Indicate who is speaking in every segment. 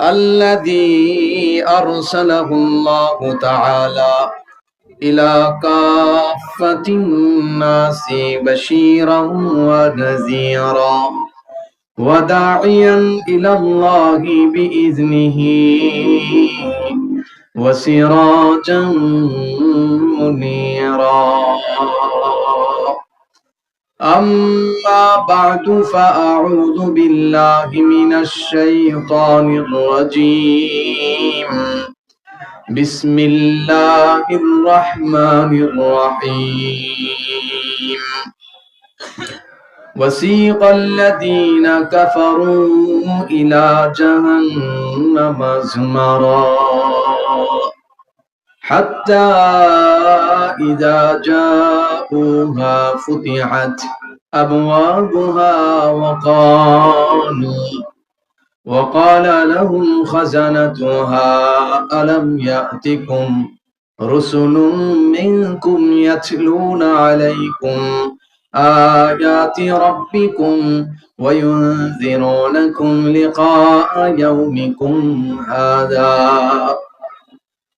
Speaker 1: الذي أرسله الله تعالى إلى كافة الناس بشيرا ونذيرا وداعيا إلى الله بإذنه وسراجا منيرا. أما بعد فأعوذ بالله من الشيطان الرجيم. بسم الله الرحمن الرحيم. وسيق الذين كفروا إلى جهنم زمرا حتى إذا جاءوها فتحت أبوابها وقال لهم خزنتها ألم يأتكم رسل منكم يتلون عليكم آيات ربكم وينذرونكم لقاء يومكم هذا.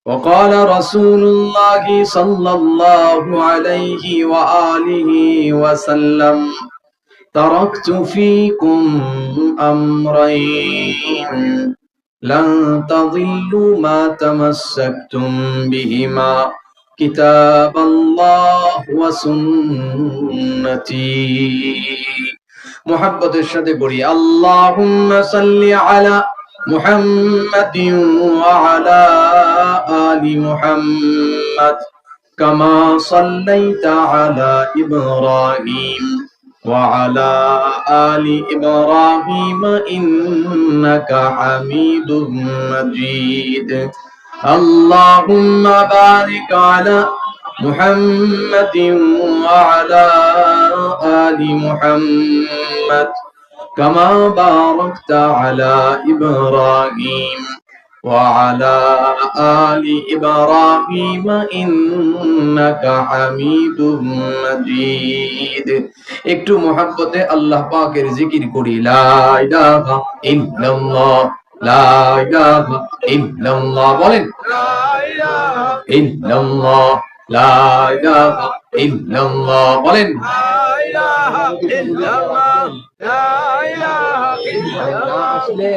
Speaker 1: وقال رسول الله صلى الله عليه وآله وسلم تركت فيكم أمرين لن تضلوا ما تمسكتم بهما كتاب الله وسنتي. محبة الشدة بري اللهم صل على محمد وعلى آل محمد كما صليت على إبراهيم وعلى آل إبراهيم إنك حميد مجيد. اللهم بارك على محمد وعلى آل محمد كما باركت على إبراهيم وعلى آل إبراهيم إنك حميد مجيد. একটু মহব্বতে আল্লাহ পাকের জিকির করি লা ইলাহা ইল্লাল্লাহ লা ইলাহা ইল্লাল্লাহ বলেন লা ইলাহা ইল্লাল্লাহ লা ইলাহা ইল্লাল্লাহ বলেন লা ইলাহা ইল্লাল্লাহ লা ইলাহা ইল্লাল্লাহ লা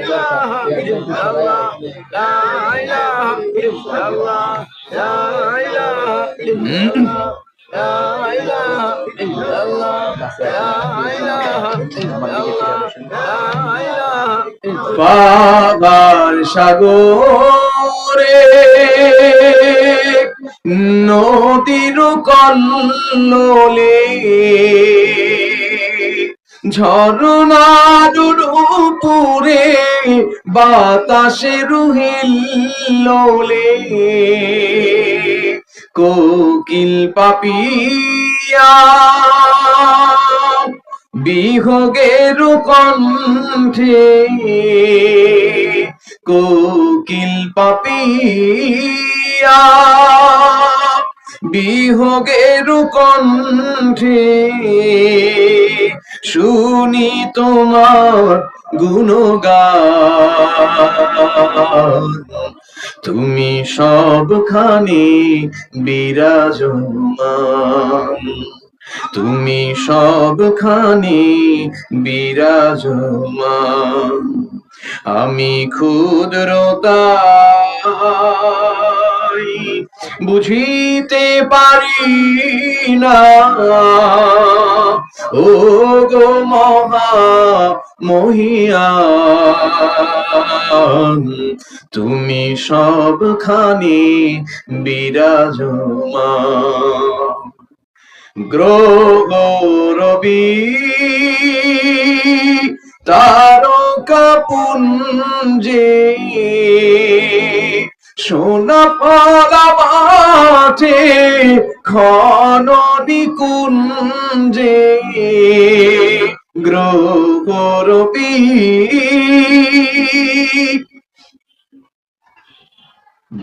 Speaker 1: ইলাহা ইল্লাল্লাহ লা ইলাহা ইল্লাল্লাহ লা ইলাহা ইল্লাল্লাহ লা ইলাহা ইল্লাল্লাহ লা ইলাহা ইল্লাল্লাহ লা ইলাহা পাবার সাগরে নদীর কল্লোলে ঝরনার উপরে বাতাসের হিল্লোলে কোকিল পাপিয়া বিহগের কণ্ঠে কোকিল পাপিয়া বিহগের কণ্ঠে শুনি তোমার গুণগান তুমি সবখানে বিরাজমান তুমি সবখানে বিরাজমান আমি ক্ষুদ্রতাই বুঝিতে পারি না ও গো মহা মহিয়ান তুমি সবখানে বিরাজমান গ্রহ রবি তারকা পুঞ্জে সোনা পালা মাঠে ঘন নিকুঞ্জে গ্রহ রবি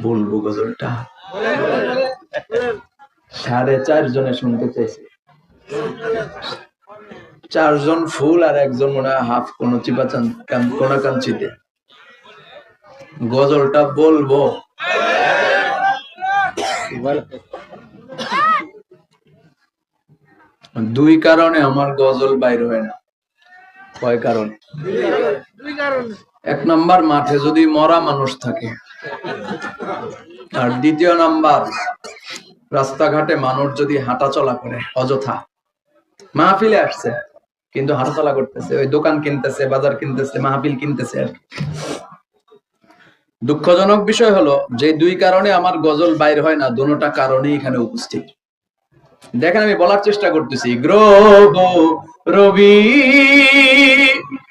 Speaker 1: বলবো গজলটা 4.5 জনে শুনতে চাইছে, 4 জন ফুল আর একজন মনে হয় হাফ কোন চিপা কোনা কাঞ্চিতে গজলটা বলবো? দুই কারণে আমার গজল বাইর হয় না। কয় কারণ? এক নাম্বার, মাঠে যদি মরা মানুষ থাকে, আর দ্বিতীয় নাম্বার, রাস্তাঘাটে মানুষ যদি হাঁটা চলা করে অযথা। মাহফিলে আসছে কিন্তু হাঁটাচলা করতেছে, ওই দোকান কিনতেছে, বাজার কিনতেছে, মাহফিল কিনতেছে আর কি। দুঃখজনক বিষয় হলো যে দুই কারণে আমার গজল বাইর হয় না, দুটোটা কারণেই এখানে উপস্থিত। দেখেন, আমি বলার চেষ্টা করতেছি, গ্রহ রবি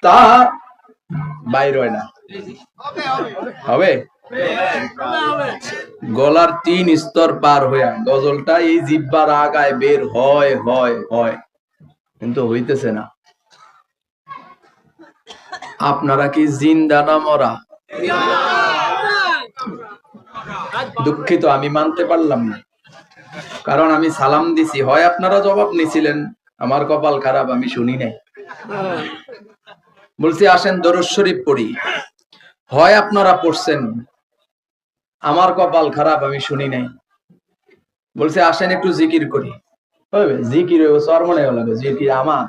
Speaker 1: তা বাইর হয় না। হবে? গলার 3 স্তর পার হইয়া গজলটা এই জিহ্বার আগায় বের হয় হয় হয়, কিন্তু হইতেছে না। আপনারা কি জিন্দা না মরা? দুঃখিত, আমি মানতে পারলাম না, কারণ আমি সালাম দিছি, হয় আপনারা জবাব নিছিলেন, আমার কপাল খারাপ, আমি শুনি নাই। বলছি আসেন দরুদ শরীফ পড়ি, হয় আপনারা পড়ছেন, আমার কপাল খারাপ, আমি শুনি নাই। বলছে আসেন একটু জিকির করি, জিকির সরমনে লাগে জিকির আমার।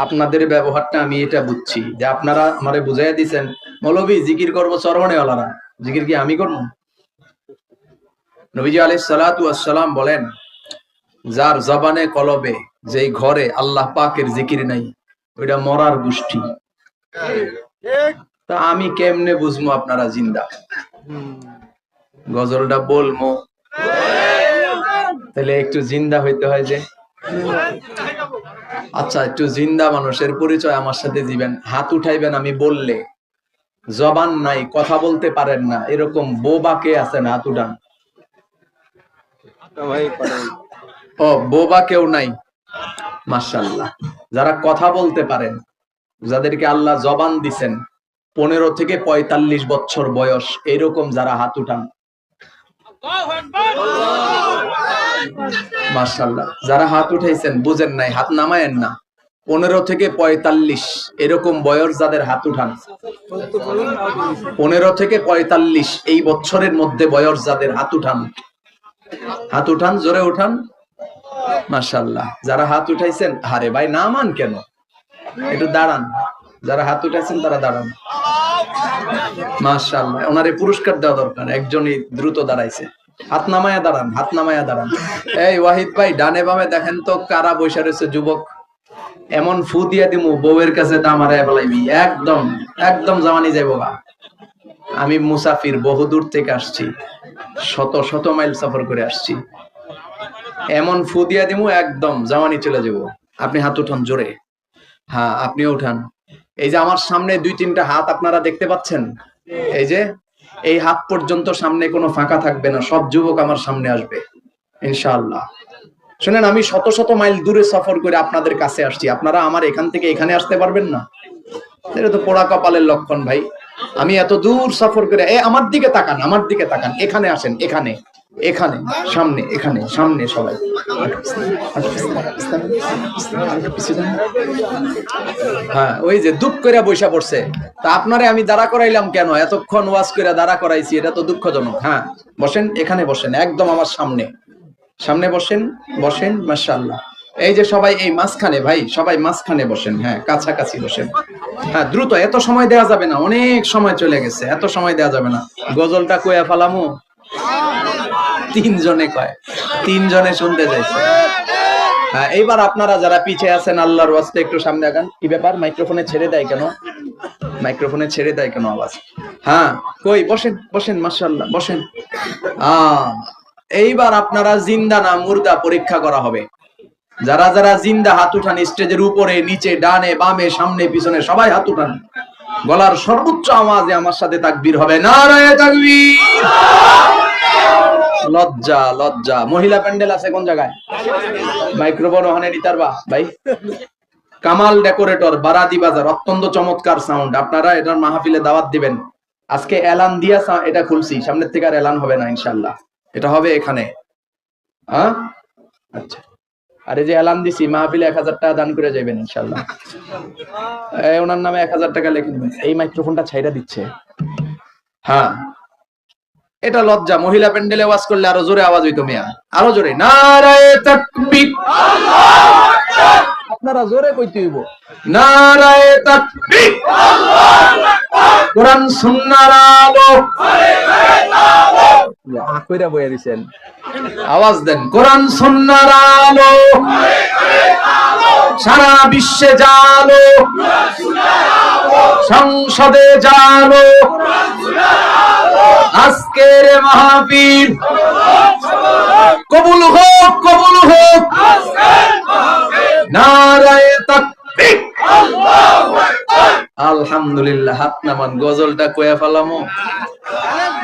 Speaker 1: আপনাদের ব্যবহারটা আমি এটা বুঝছি যে আপনারা আমারে বুঝাইয়া দিচ্ছেন, মৌলভী জিকির করবো সরমনে ওয়ালারা, জিকির কি আমি করবো? নবীজি আলাইহিস সালাতু ওয়াস সালাম বলেন, যার জবানে কলবে যেই ঘরে আল্লাহ পাকের জিকির নাই, ওইটা মরার গোষ্ঠী। তা আমি কেমনে বুঝবো আপনারা জিন্দা? গজলটা বলবো তাহলে একটু জিন্দা হইতে হয় যে। আচ্ছা, একটু জিন্দা মানুষের পরিচয় আমার সাথে দিবেন, হাত উঠাইবেন। আমি বললে জবান নাই, কথা বলতে পারেন না, এরকম বোবা কে আছেন? হাত উঠান। ও, বোবা কেউ নাই? মাশাআল্লাহ। যারা কথা বলতে পারেন, যাদেরকে আল্লাহ জবান দিছেন, 15 থেকে 45 বছর বয়স, এরকম যারা, হাত উঠান। মাশাআল্লাহ। যারা হাত উঠাইছেন বুঝেন নাই, হাত নামায়েন না। 15 থেকে 45 এরকম বয়স যাদের, হাত উঠান। 15 থেকে 45 এই বছরের মধ্যে বয়স যাদের, হাত উঠান। হাত উঠান, জোরে উঠান। মাশাআল্লাহ। যারা হাত উঠাইছেন, আরে ভাই নামান কেন, একটু দাঁড়ান। যারা হাত উঠাইছেন তারা দাঁড়ান। মাশাআল্লাহ, ওনারে পুরস্কার দেওয়া দরকার, একজনই দ্রুত দাঁড়াইছে। হাত নামায়া দাঁড়ান, হাত নামায়া দাঁড়ান। এই ওয়াহিদ ভাই, ডানে বামে দেখেন তো কারা বসে রয়েছে যুবক। এমন ফু দিয়া দিমু বউয়ের কাছে দামারায় বলাইবি, একদম একদম জামানি যাইব গা। আমি মুসাফির, বহু দূর থেকে আসছি, শত শত মাইল সফর করে আসছি। এমন ফু দিয়া দিমু একদম জামানি চলে যাব। আপনি হাত উঠান জোরে। হ্যাঁ, আপনিও উঠান। এই যে আমার সামনে 2-3টা হাত আপনারা দেখতে পাচ্ছেন, এই যে এই হাত পর্যন্ত সামনে কোনো ফাঁকা থাকবে না, সব যুবক আমার সামনে আসবে ইনশাআল্লাহ। শুনেন, আমি শত শত মাইল দূরে সফর করে আপনাদের কাছে আসছি, আপনারা আমার এখান থেকে এখানে আসতে পারবেন না? এটা তো পোড়া কপালের লক্ষণ ভাই। আমি এত দূর সফর করে, আমার দিকে তাকান, আমার দিকে তাকান, এখানে আসেন, এখানে এখানে সামনে, এখানে সামনে সবাই। হ্যাঁ, ওই যে দুঃখ করে বৈশা পড়ছে, তা আপনারে আমি দাঁড়া করাইলাম কেন? এতক্ষণ ওয়াজ করে দাঁড়া করাইছি, এটা তো দুঃখজনক। হ্যাঁ, বসেন, এখানে বসেন, একদম আমার সামনে, সামনে বসেন, বসেন। মাশাআল্লাহ। এই যে সবাই এই মাঝখানে, ভাই সবাই মাঝখানে বসেন। হ্যাঁ, কাছাকাছি বসেন। হ্যাঁ, দ্রুত, এত সময় দেওয়া যাবে না, অনেক সময় চলে গেছে, এত সময় দেওয়া যাবে না। গজলটা কইয়া ফালামু? 3 জনে কয়, 3 জনে শুনতে যাইছে। হ্যাঁ, এইবার আপনারা যারা পিছিয়ে আছেন, আল্লাহর ওয়াস্তে একটু সামনে আগান। কি ব্যাপার, মাইক্রোফোনে ছেড়ে দেয় কেন? মাইক্রোফোনে ছেড়ে দেয় কেন আওয়াজ? হ্যাঁ, কই, বসেন বসেন, মাশাআল্লাহ, বসেন। এইবার আপনারা জিন্দা না মুর্দা পরীক্ষা করা হবে। যারা যারা জিন্দা হাত উঠান, স্টেজের উপরে, নিচে, ডানে বামে, সামনে পিছনে, সবাই হাত উঠান। গলার সর্বোচ্চ আওয়াজে আমার সাথে তাকবীর হবে, নারায়ে তাকবীর। লজ্জা লজ্জা। মহিলা প্যান্ডেল আছে কোন জায়গায়? মাইক্রোফোন ওখানে নিতারবা ভাই। কামাল ডেকোরেটর, বারাদি বাজার, অত্যন্ত চমৎকার সাউন্ড। আপনারা এটার মাহফিলে দাওয়াত দিবেন। আজকে এলান দিয়া এটা খুলছি, সামনের থেকে আর এলান হবে না ইনশাআল্লাহ, এটা হবে এখানে। হ্যাঁ, আচ্ছা। আর এই যে এলান দিছি, মাহফিলে 1000 টাকা দান করে যাবেন ইনশাআল্লাহ। ওনার নামে 1000 টাকা লিখে নেবেন। এই মাইক্রোফোনটা ছাইরা দিচ্ছে। হ্যাঁ, এটা লজ্জা। মহিলা প্যান্ডেলে ওয়াজ করলে আরো জোরে আওয়াজ হইতো মিয়া, আরো জোরে নারায়ে তাকবীর। আপনারা জোরে কইতে হইব নারায়ে তাকবীর। কোরআন সুন্নাহর আলো। কইরা বইয়া দিছেন, আওয়াজ দেন। কোরআন সুন্নাহর আলো সারা বিশ্বে জালো, সংসদে জালো। আজকের মাহফিল কবুল হোক, কবুল হোক। নারায়ে তাকবীর। আলহামদুলিল্লাহ। হাত নামান, গজলটা কইয়া ফেলামো,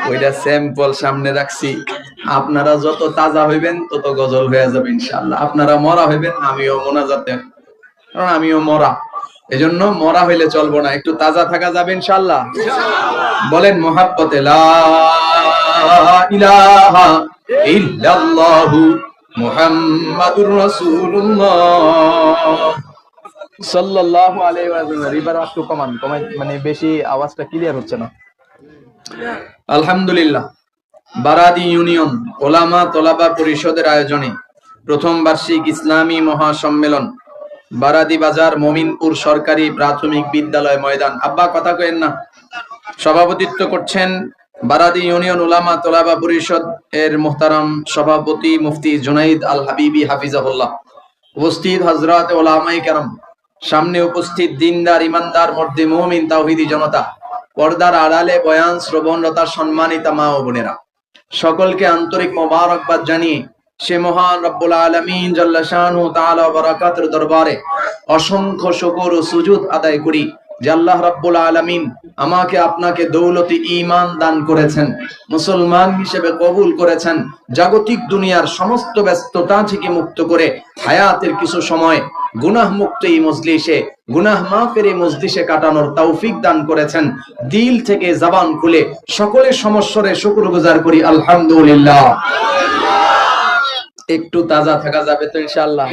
Speaker 1: ওইটা স্যাম্পল সামনে রাখছি। আপনারা যত তাজা হইবেন তত গজল হয়ে যাবে ইনশাআল্লাহ। আপনারা মরা হইবেন, আমিও মোনাজাতে, কারণ আমিও মরা, এজন্য মরা হইলে চলবো না, একটু তাজা থাকা যাবে ইনশাআল্লাহ। বলেন মুহাব্বতে লা ইলাহা ইল্লাল্লাহু মুহাম্মাদুর রাসূলুল্লাহ সাল্লাল্লাহু আলাইহি ওয়াসাল্লাম। রিবার একটু কমান, মানে বেশি আওয়াজটা ক্লিয়ার হচ্ছে না। আলহামদুলিল্লাহ। বারাদি ইউনিয়ন ওলামা তোলাবা পরিষদের আয়োজনে প্রথম বার্ষিক ইসলামী মহাসম্মেলন বারাদি বাজার মমিনপুর সরকারি প্রাথমিক বিদ্যালয় ময়দান। আব্বা কথা কইেন না। সভাপতিত্ব করছেন বারাদি ইউনিয়ন ওলামা তোলাবা পরিষদ এর মুহতারাম সভাপতি মুফতি জুনাইদ আল হাবিবি হাফিজাহুল্লাহ। উপস্থিত হযরত ওলামায়ে কেরাম, সামনে উপস্থিত দিনদার ইমানদার মর্দে মুমিন তাওহীদি জনতা, পর্দার আড়ালে বয়ান শ্রবণরতা সম্মানিতা মা ও বোনেরা, সকলকে আন্তরিক মোবারকবাদ জানিয়ে সে মহান রব্বুল আলামিন জাল্লা শানহু তাআলা ওয়া বারাকাতুর দরবারে অসংখ্য শুকর ও সুজুদ আদায় করি যে আল্লাহ রাব্বুল আলামিন আমাকে আপনাকে দৌলতে ঈমান দান করেছেন, মুসলমান হিসেবে কবুল করেছেন, জাগতিক দুনিয়ার সমস্ত ব্যস্ততা থেকে মুক্ত করে হায়াতের কিছু সময় গুনাহ মুক্ত এই মজলিসে, গুনাহ মাফের এই মজলিসে কাটানোর তৌফিক দান করেছেন। দিল থেকে জবান খুলে সকলের সমস্বরে শুকরগুজার করি আলহামদুলিল্লাহ। একটু তাজা থাকা যাবে তো ইনশাআল্লাহ,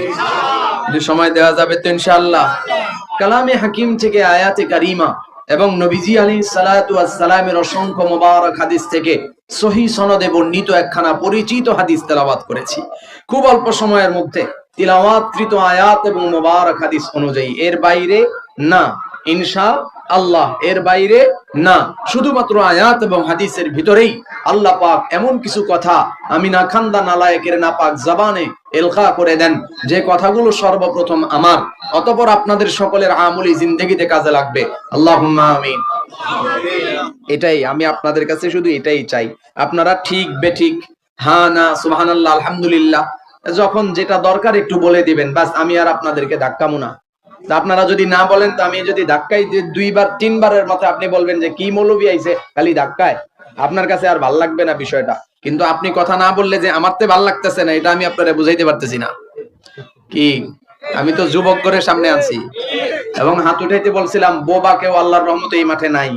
Speaker 1: একটু সময় দেওয়া যাবে তো ইনশাআল্লাহ। কালামে হাকিম থেকে আয়াতে কারিমা এবং নবীজি আলাইহিস সালাতু ওয়াস সালামের অসংখ্য মোবারক হাদিস থেকে সহিহ সনদে বর্ণিত একখানা পরিচিত হাদিস তেলাওয়াত করেছি। খুব অল্প সময়ের মধ্যে তিলাওয়াতকৃত আয়াত এবং মোবারক হাদিস অনুযায়ী, এর বাইরে না ইনশাআল্লাহ, এর বাইরে না, শুধুমাত্র আয়াত এবং হাদিসের ভিতরেই আল্লাহ পাক এমন কিছু কথা আমি না খান্দা নালায়েকের নাপাক জবানে এলকা করে দেন, যে কথাগুলো সর্বপ্রথম আমার, অতঃপর আপনাদের সকলের আমলি জিন্দেগিতে কাজে লাগবে। আল্লাহুম্মা আমিন। এটাই আমি আপনাদের কাছে শুধু এটাই চাই, আপনারা ঠিক বেঠিক, হ্যাঁ না, সুবহানাল্লাহ, আলহামদুলিল্লাহ, যখন যেটা দরকার একটু বলে দিবেন, বাস। আমি আর আপনাদেরকে ধাক্কামু না। আপনারা যদি না বলেন তো আমি যদি ধাক্কাই দুইবার তিনবারের মাথায় আপনি বলবেন যে কি মৌলবি আইছে খালি ধাক্কায়, আপনার কাছে আর ভাল লাগবে না বিষয়টা। কিন্তু আপনি কথা না বললে যে আমার তে ভাল লাগতেছে না, এটা আমি আপনারা বুঝাইতে পারতেছি না। কি আমি তো যুবক করে সামনে আছি এবং হাত উঠাইতে বলছিলাম, বোবা কেউ আল্লাহর রহমতে এই মাঠে নাই,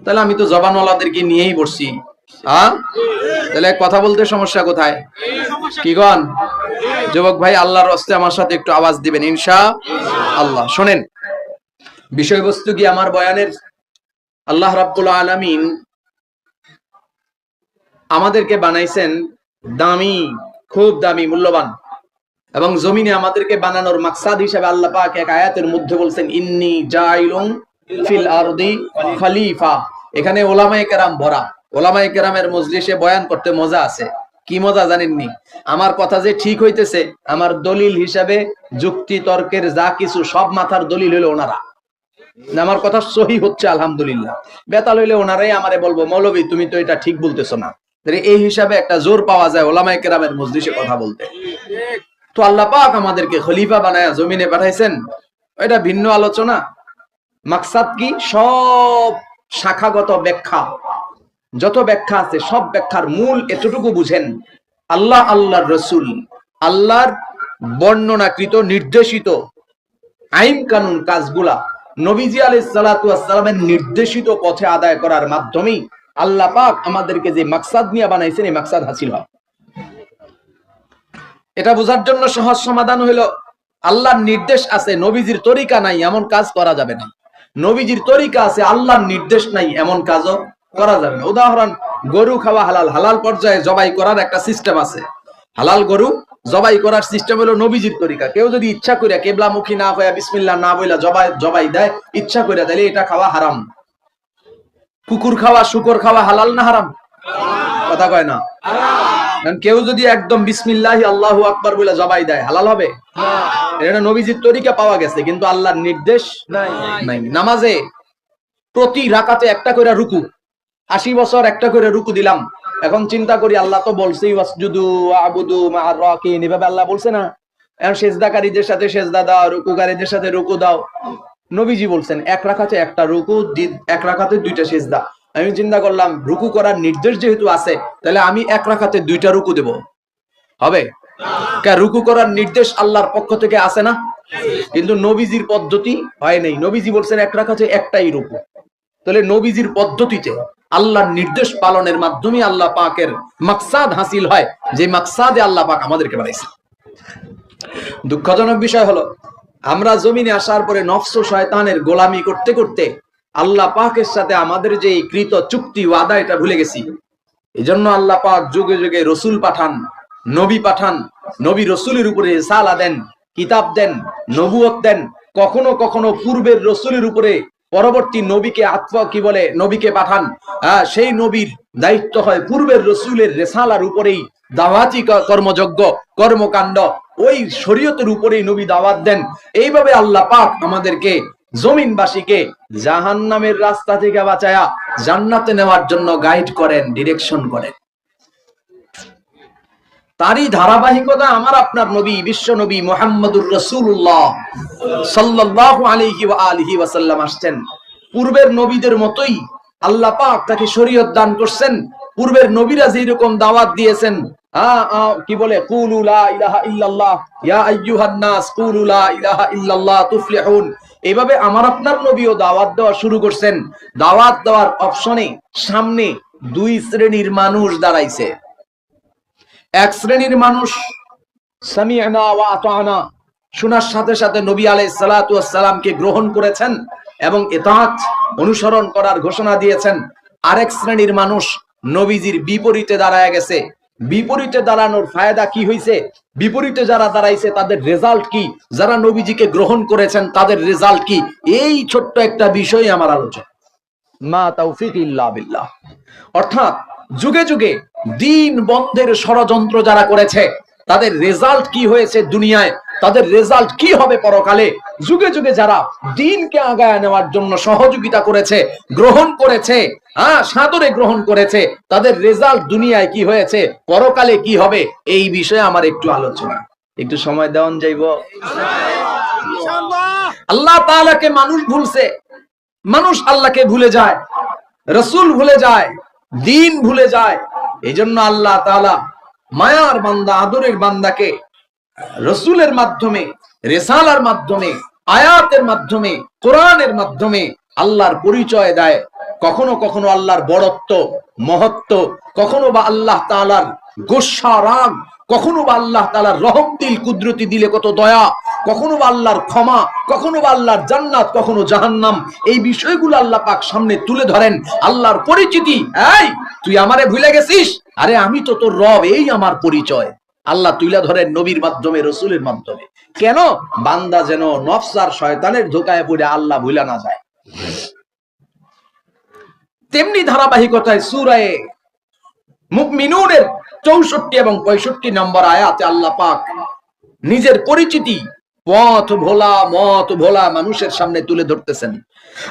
Speaker 1: তাহলে আমি তো জবানওয়ালাদেরকে নিয়েই বসছি। হ্যাঁ, তাহলে কথা বলতে সমস্যা কোথায়? কি গন যুবক ভাই, আল্লাহর রাস্তায় আমার সাথে একটু আওয়াজ দিবেন ইনশাআল্লাহ। শোনেন বিষয়বস্তু কি আমার বয়ানের। আল্লাহ রাব্বুল আলামিন আমাদেরকে বানাইছেন দামি, খুব দামি, মূল্যবান, এবং জমিনে আমাদেরকে বানানোর মাকসাদ হিসেবে আল্লাহ পাক এক আয়াতের মধ্যে বলছেন ইন্নী জাইলুন ফিল আরদি খলিফা। এখানে ওলামায়ে কেরাম ভরা। ওলামায়ে কেরামের মজলিসে বয়ান করতে মজা আছে। কি মজা জানেননি? আমার কথা যে ঠিক হইতেছে, আমার দলিল হিসাবে যুক্তি তর্কের যা কিছু সব মাথার দলিল হইলো ওনারা, আমার কথা সহি হচ্ছে আলহামদুলিল্লাহ। বেতাল হইলে ওনারাই আমারে বলবো, মৌলবী তুমি তো এটা ঠিক বলতেছো না। এই হিসাবে একটা জোর পাওয়া যায় ওলামায়ে কেরামের মজলিসে কথা বলতে। তো আল্লাহ পাক আমাদেরকে খলিফা বানায়া জমিনে পাঠাইছেন, এটা ভিন্ন আলোচনা। মাকসাদ কি? সব শাখাগত ব্যাখ্যা, যত ব্যাখ্যা আছে সব ব্যাখ্যার মূল এতটুকু বুঝেন, আল্লাহ, আল্লাহর রাসূল, আল্লাহর বর্ণনাকৃত নির্দেশিত আইন কানুন কাজগুলা নবীজি আলাইহিস সালাতু ওয়াস সালামের নির্দেশিত পথে আদায় করার মাধ্যমেই আল্লাহ পাক আমাদেরকে যে মাকসাদ নিয়ে বানাইছেন এই মাকসাদ হাসিল হয়। এটা বোঝার জন্য সহজ সমাধান হইল, আল্লাহর নির্দেশ আছে, নবীজির তরিকা নাই, এমন কাজ করা যাবে না। নবীজির তরিকা আছে, আল্লাহর নির্দেশ নাই, এমন কাজও করা যাবে না। উদাহরণ, গরু খাওয়া হালাল, হালাল পর্যায়ে জবাই করার একটা সিস্টেম আছে। হালাল গরু জবাই করার সিস্টেম হলো নবীজির তরিকা। কেউ যদি ইচ্ছা করে কিবলামুখী না হয়ে বিসমিল্লাহ না বইলা জবাই দেয় ইচ্ছা করে, তাহলে এটা খাওয়া হারাম। কুকুর খাওয়া, শুকর খাওয়া হালাল না হারাম? কথা কয় না। কেউ যদি একদম বিসমিল্লাহি আল্লাহু আকবার বলে জবাই দেয় হালাল হবে? এটা নবীজির তরিকা পাওয়া গেছে, কিন্তু আল্লাহর নির্দেশ নাই। নামাজে প্রতি রাকাতে একটা করে রুকু, 80 বছর একটা করে রুকু দিলাম। এখন চিন্তা করি, আল্লাহ তো বলছেই ওয়াসজুদু ওয়াবুদু মা'আর রাকিন, এভাবে আল্লাহ বলছে না? এখন সেজদাকারীদের সাথে সেজদা দাও, রুকুকারীদের সাথে রুকু দাও। নবীজি বলছেন এক রাকাতে একটা রুকু, এক রাকাতে দুইটা সেজদা। আমি চিন্তা করলাম, রুকু করার নির্দেশ যেহেতু আছে, তাহলে আমি এক রাকাতে দুইটা রুকু দেব, হবে? রুকু করার নির্দেশ আল্লাহর পক্ষ থেকে আছে না? কিন্তু নবীজির পদ্ধতি হয় নাই। নবীজি বলছেন এক রাকাতে একটাই রুকু। তাহলে নবীজির পদ্ধতিতে আল্লাহর নির্দেশ পালনের মাধ্যমে আল্লাহ পাকের মাকসাদ হাসিল হয়, যে মাকসাদে আল্লাহ পাক আমাদেরকে বানাইছে। দুঃখজনক বিষয় হলো, আমরা জমিনে আসার পরে নফস ও শয়তানের গোলামি করতে করতে আল্লাহ পাকের সাথে আমাদের যে কৃত চুক্তি ওয়াদা, এটা ভুলে গেছি। এজন্য আল্লাহ পাক যুগে যুগে রসুল পাঠান, নবী পাঠান, নবী রসুলের উপরে রিসালা দেন, কিতাব দেন, নবুয়ত দেন। কখনো কখনো পূর্বের রসুলের উপরে পরবর্তী নবীকে নবীকে পাঠান। সেই নবীর দায়িত্ব হয় পূর্বের রসুলের রিসালার উপরেই দাওয়াতি কর্মযজ্ঞ, কর্মকাণ্ড, ওই শরীয়তের উপরেই নবী দাওয়াত দেন। এইভাবে আল্লাহ পাক আমাদেরকে, জমিনবাসীকে জাহান্নামের রাস্তা থেকে বাঁচায়া জান্নাতে নেওয়ার জন্য গাইড করেন, ডিরেকশন করেন। তারই ধারাবাহিকতা আমার আপনার নবী, বিশ্ব নবী মুহাম্মদুর রাসূলুল্লাহ সাল্লাল্লাহু আলাইহি ওয়া আলিহি ওয়াসাল্লাম আসছেন। পূর্বের নবীদের মতোই আল্লাহ পাক তাকে শরীয়ত দান করছেন। পূর্বের নবীরা যেরকম দাওয়াত দিয়েছেন, কি বলে, কুলু লা ইলাহা ইল্লাল্লাহ ইয়া আইয়ুহান নাস কুলু লা ইলাহা ইল্লাল্লাহ তুফলিহুন, এইভাবে আমার আপনার নবীও দাওয়াত দেওয়া শুরু করছেন। দাওয়াত দেওয়ার অপশনে সামনে দুই শ্রেণীর মানুষ দাঁড়াইছে। এক শ্রেণীর মানুষ সামি'না ওয়া আতা'না, শোনার সাথে সাথে নবী আলাইহিস সালাতু ওয়াস সালামকে গ্রহণ করেছেন এবং ইতাআত, অনুসরণ করার ঘোষণা দিয়েছেন। আরেক শ্রেণীর মানুষ নবীজির বিপরীতে দাঁড়ায় গেছে। বিপরীতে দাঁড়ানোর ফায়দা কি হইছে? বিপরীতে যারা দাঁড়াইছে তাদের রেজাল্ট কি? যারা নবীজিকে গ্রহণ করেছেন তাদের রেজাল্ট কি? এই ছোট্ট একটা বিষয় আমার আলোচনা। মা তাওফিক ইল্লা বিল্লাহ। অর্থাৎ যুগে যুগে দিন বন্ধের ষড়যন্ত্র যারা করেছে তাদের রেজাল্ট কি হয়েছে দুনিয়ায়, তাদের রেজাল্ট কি হবে পরকালে। যুগে যুগে যারা দ্বীনকে আগায় নেওয়ার জন্য সহযোগিতা করেছে, গ্রহণ করেছে, সাদরে গ্রহণ করেছে, তাদের রেজাল্ট দুনিয়ায় কি হয়েছে, পরকালে কি হবে, এই বিষয়ে আমার একটু আলোচনা। একটু সময় দেওয়ান যাইব? আল্লাহ তাআলাকে মানুষ ভুলছে, মানুষ আল্লাহকে ভুলে যায়, রাসূল ভুলে যায়, দ্বীন ভুলে যায়। এই জন্য আল্লাহ তাআলা মায়ার বান্দা, আদরের বান্দাকে রাসূলের মাধ্যমে, রিসালার মাধ্যমে, আয়াতের মাধ্যমে, কোরআনের মাধ্যমে আল্লাহর পরিচয় দেয়। কখনো কখনো আল্লাহর বড়ত্ব, মহত্ব, কখনো বা আল্লাহ তাআলার গোসা রাগ, কখনো বা আল্লাহ তাআলার রহম দিল কুদরতি দিলে কত দয়া, কখনো বা আল্লাহর ক্ষমা, কখনো বা আল্লাহর জান্নাত, কখনো জাহান্নাম। এই বিষয়গুলো আল্লাহ পাক সামনে তুলে ধরেন। আল্লাহর পরিচিতি, এই তুই আমারে ভুলে গেছিস, আরে আমি তো তোর রব, এই আমার পরিচয়। আল্লাহ তুলে ধরেন নবীর মাধ্যমে, রসুলের মাধ্যমে। কেন? বান্দা যেন নফস আর শয়তানের ধোঁকায় পড়ে আল্লাহ ভুলে না যায়। তেমনি ধারাবাহিকতায় সূরা মুমিনুনের 64 এবং 65 নম্বর আয়াতে আল্লাহ পাক নিজের পরিচিতি পথ ভোলা, মত ভোলা মানুষের সামনে তুলে ধরতেছেন।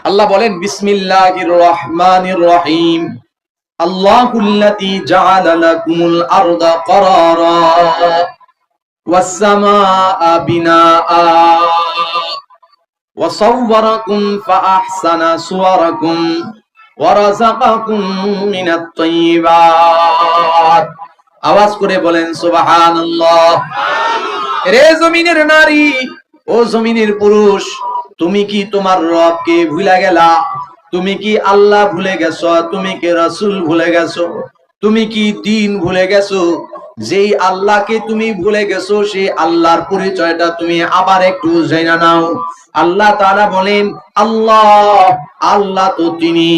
Speaker 1: আল্লাহ বলেন, বিসমিল্লাহির রহমানির রহিম, আল্লাহুল্লাযী জাআলা লাকুমুল আরদা ক্বারারা ওয়াস সামাআ বিনাআ ওয়া সাওওয়ারাকুম ফাআহসানা সুওয়ারাকুম ওয়া রাযাকাকুম মিনাত তাইয়্যিবাত। আওয়াজ করে বলেন সুবহানাল্লাহ। রে জমিনের নারী, ও জমিনের পুরুষ, তুমি কি তোমার রবকে ভুলে গেলা? তুমি কি আল্লাহ ভুলে গেছো? তুমি কি রাসূল ভুলে গেছো? তুমি কি দ্বীন ভুলে গেছো? যেই আল্লাহকে তুমি ভুলে গেছো, সেই আল্লাহর পরিচয়টা তুমি আবার একটু জেনে নাও। আল্লাহ তাআলা বলেন, আল্লাহ, আল্লাহ তো তিনি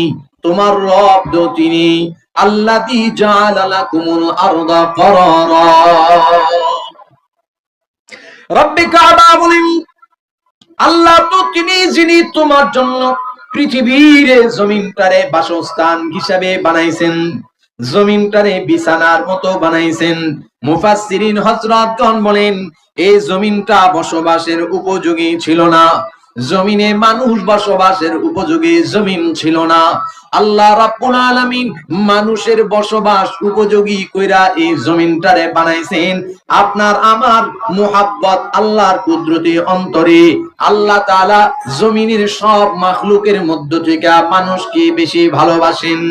Speaker 1: তোমার রব তো তিনি আল্লাযী জাআলা লাকুমুল আরদা করারা। রব্বে কাবা বলেন আল্লাহ তো তিনি যিনি তোমার জন্য পৃথিবীর জমিনটারে বাসস্থান হিসাবে বানাইছেন, জমিনটারে বিছানার মতো বানাইছেন। মুফাসসিরিন হযরতগণ বলেন এই জমিনটা বসবাসের উপযোগী ছিল না, জমিনে মানুষ বসবাসের উপযোগী জমিন ছিল না। আল্লাহ রাব্বুল আলামিন মানুষের বসবাস উপযোগী কইরা এই জমিনটারে বানাইছেন। আপনার আমার মুহাব্বত আল্লাহর কুদরতি অন্তরে আল্লাহ তাআলা জমিনের সব মাখলুকের মধ্য থেকে মানুষকে বেশি ভালোবাসেন।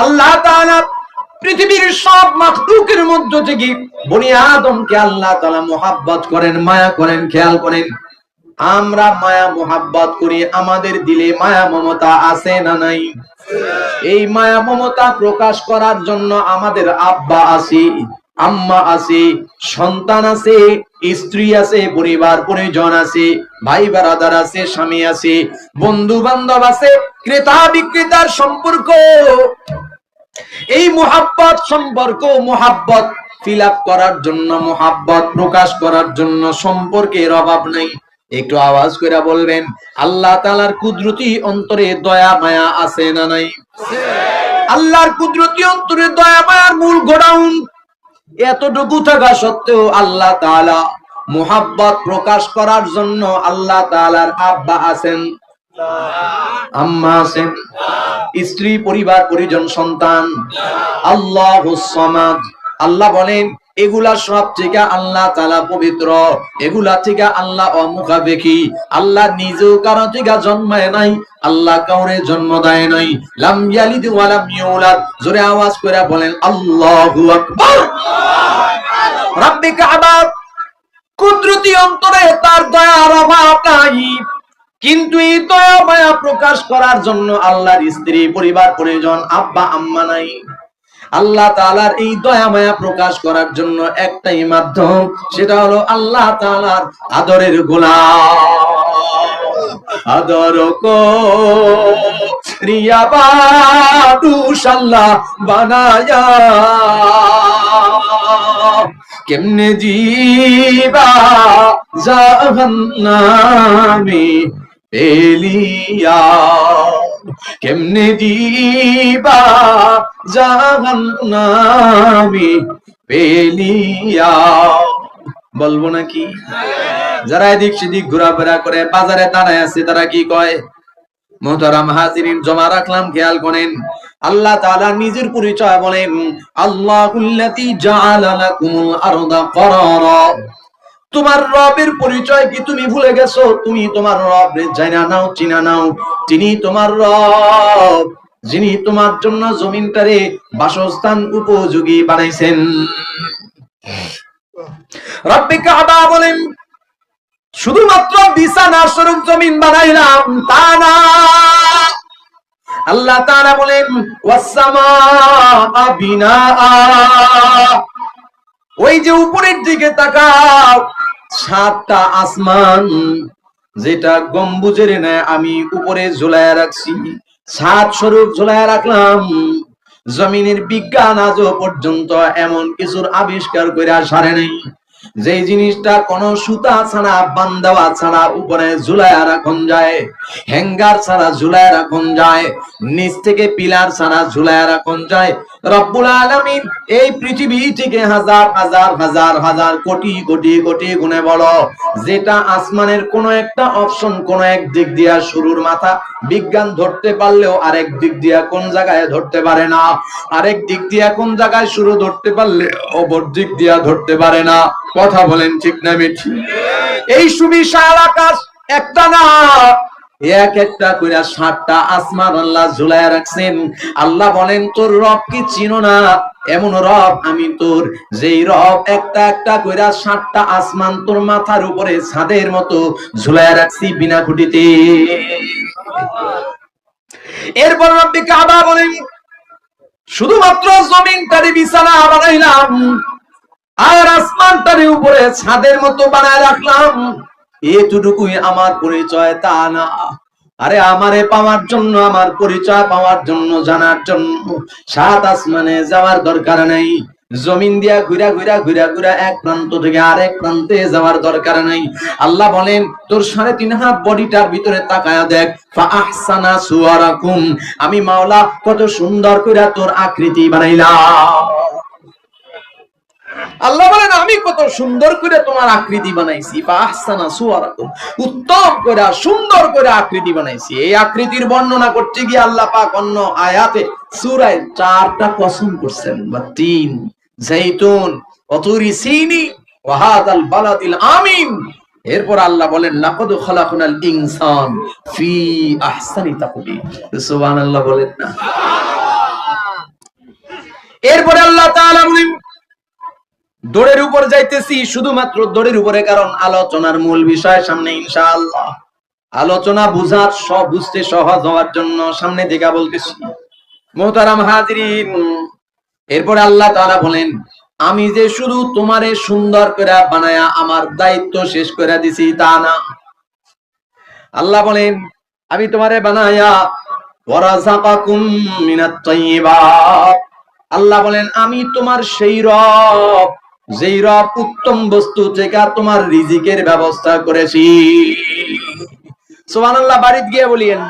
Speaker 1: আল্লাহ তাআলা পৃথিবীর সব মাখলুকের মধ্য থেকে বনি আদমকে আল্লাহ তাআলা মুহাব্বত করেন, মায়া করেন। খেয়াল করেন আমরা মায়া মুহাব্বত করি, আমাদের দিলে মায়া মমতা আছে না নাই? এই মায়া মমতা প্রকাশ করার জন্য আমাদের আব্বা আছে, আম্মা আছে, সন্তান আছে, স্ত্রী আছে, পরিবার পরিজন আছে, ভাই ব্রাদার আছে, স্বামী আছে, বন্ধু বান্ধব আছে, ক্রেতা বিক্রেতার সম্পর্ক। এই মুহাব্বত সম্পর্ক, মুহাব্বত ফিল আপ করার জন্য, মুহাব্বত প্রকাশ করার জন্য সম্পর্কের অভাব নাই। একটু আওয়াজ করে বলবেন আল্লাহ তাআলার কুদরতি অন্তরে দয়া মায়া আছে না নাই? আল্লাহর কুদরতি অন্তরে দয়া মায়ার মূল গোডাউন। এতটুকু থাকা সত্ত্বেও আল্লাহ তাআলা মুহাব্বত প্রকাশ করার জন্য আল্লাহ তাআলার আব্বা আছেন, আম্মা আছেন, স্ত্রী, পরিবার পরিজন, সন্তান। আল্লাহুস সামাদ। আল্লাহ বলেন এগুলা সব থেকে আল্লাহ তাআলা পবিত্র, এগুলা থেকে আল্লাহ অমুখাপেক্ষী। আল্লাহ নিজেও কারো থেকে জন্মায় নাই, আল্লাহ কাউরে জন্ম দেয় নাই। লাম ইয়ালিদ ওয়া লাম ইউলাদ। জোরে আওয়াজ করে বলেন আল্লাহু আকবার। রব্বে কাবা কুদরতি অন্তরে তার দয়ার অভাব নাই, কিন্তু এই দয়া মায়া প্রকাশ করার জন্য আল্লাহর স্ত্রী, পরিবার পরিজন, আব্বা আম্মা নাই। আল্লাহ তাআলার এই দয়া মায়া প্রকাশ করার জন্য একটাই মাধ্যম, সেটা হলো আল্লাহ তাআলার আদরের গোলাম। আদর কো রিয়া বাদুশাল্লাহ বানায়া, কেমনে জীবা জাহান্নামে পেলিয়া, কেমনে দিবা জাহান্নামে পেলিয়া। বলবো নাকি? যারা এদিক সেদিক ঘোরাফেরা করে বাজারে দাঁড়ায় আছে তারা কি কয়? মুহতারাম হাজিরিন জমা রাখলাম, খেয়াল করেন আল্লাহ তাআলা নিজের পরিচয় বলেন আল্লাহুল্লাযী জাআলা লাকুমুল আরদা করারা। তোমার রবের পরিচয় কি তুমি ভুলে গেছো? তুমি তোমার রবের জানা নাও, চিনা নাও। তিনি তোমার রব, যিনি তোমার জন্য জমিনটারে বাসস্থান উপযোগী বানাইছেন। রব্বে কাবা বলেন শুধুমাত্র বিছানা স্বরূপ জমিন বানাইলাম তা না। আল্লাহ তাআলা বলেন ওয়াসসামাআ বিনাআ। ওই যে উপরের দিকে তাকাও, 7টা আসমান যেটা গম্বুজের ন্যায় আমি উপরে ঝুলায়া রাখছি, 7 স্বরূপ ঝুলায়া রাখলাম। জমিনের বিজ্ঞান আজও পর্যন্ত এমন কিছুর আবিষ্কার করে সারে নাই যে জিনিসটা কোন সুতা ছাড়া, বান্দাওয়া ছাড়া উপরে ঝুলায়া রাখুন যায়, হ্যাঙ্গার ছাড়া ঝুলায়া রাখুন যায়, নিচ থেকে পিলার ছাড়া ঝুলায়া রাখুন যায়। রব্বুল আলামিন এই পৃথিবী থেকে হাজার হাজার হাজার হাজার কোটি কোটি কোটি গুণে বলো, যেটা আসমানের কোন একটা অপশন কোন এক দিক দিয়া শুরুর মাথা বিজ্ঞান ধরতে পারলেও আরেক দিক দিয়া কোন জায়গায় ধরতে পারে না, আরেক দিক দিয়া কোন জায়গায় শুরু ধরতে পারলে অপর দিক দিয়া ধরতে পারে না। কথা বলেন ঠিক না মিথ্যা? এই সুবিশাল আকাশ একটা না, এক একটা কইরা 7টা আসমান আল্লাহ ঝুলায়া রাখছেন। আল্লাহ বলেন তোর রব কি চিনো না? এমন রব আমি তোর, যেই রব একটা একটা কইরা 7টা আসমান তোর মাথার উপরে ছাদের মতো ঝুলায়া রাখছি বিনা খুঁটিতে। এরপর রব্বে কাবা বলেন শুধুমাত্র জমিনটারে বিছানা বানাইলাম আর আসমানটারে উপরে ছাদের মতো বানায় রাখলাম, এতটুকুই আমার পরিচয় তা না। আরে আমারে পাওয়ার জন্য, আমার পরিচয় পাওয়ার জন্য, জানার জন্য 7 আসমানে যাওয়ার দরকার নাই। জমিন দিয়া ঘুরা ঘুরা ঘুরা ঘুরা এক প্রান্ত থেকে আরেক প্রান্তে যাওয়ার দরকার নাই। আল্লাহ বলেন তোর 3.5 হাত বডিটার ভিতরে তাকায়া দেখ, ফা আহসানা সুওয়ারাকুম, আমি মাওলা কত সুন্দর করে তোর আকৃতি বানাইলাম। আল্লাহ বলেন আমি কত সুন্দর করে তোমার আকৃতি বানাইছি, ফা আহসানা সুওয়ারাকুম, উত্তম করে সুন্দর করে আকৃতি বানাইছি। এই আকৃতির বর্ণনা করতে গিয়ে আল্লাহ পাক অন্য আয়াতে সূরায় 4টা কসম করছেন, বা 3, জাইতুন ওয়া তুরি সিনি ওয়া হাদাল বালাদিল আমিন। এরপর আল্লাহ বলেন লাকাদ খালাকনাল ইনসান ফি আহসানি তাকওয়িম। সুবহানাল্লাহ বলেন না? এরপর আল্লাহ তাআলা বলেন দৌড়ের উপর যাইতেছি, শুধুমাত্র দৌড়ের উপরে, কারণ আলোচনার মূল বিষয় সামনে ইনশাআল্লাহ। আলোচনা বুঝতে সহজ হওয়ার জন্য সামনে দিকে বলতেছি। মুহতারাম হাজিরিন, এরপরে আল্লাহ তাআলা বলেন আমি যে শুধু তোমারে সুন্দর করে বানায়া আমার দায়িত্ব শেষ করে দিছি তা না। আল্লাহ বলেন আমি তোমারে বানায়া ওয়ারাযাকাকুম মিনাত তাইয়্যিবাত, আল্লাহ বলেন আমি তোমার সেই রব, যেই রব উত্তম বস্তু থেকে তোমার রিজিকের ব্যবস্থা করেছি। সুবহানাল্লাহ, বাড়িতে গিয়ে বলিয়েন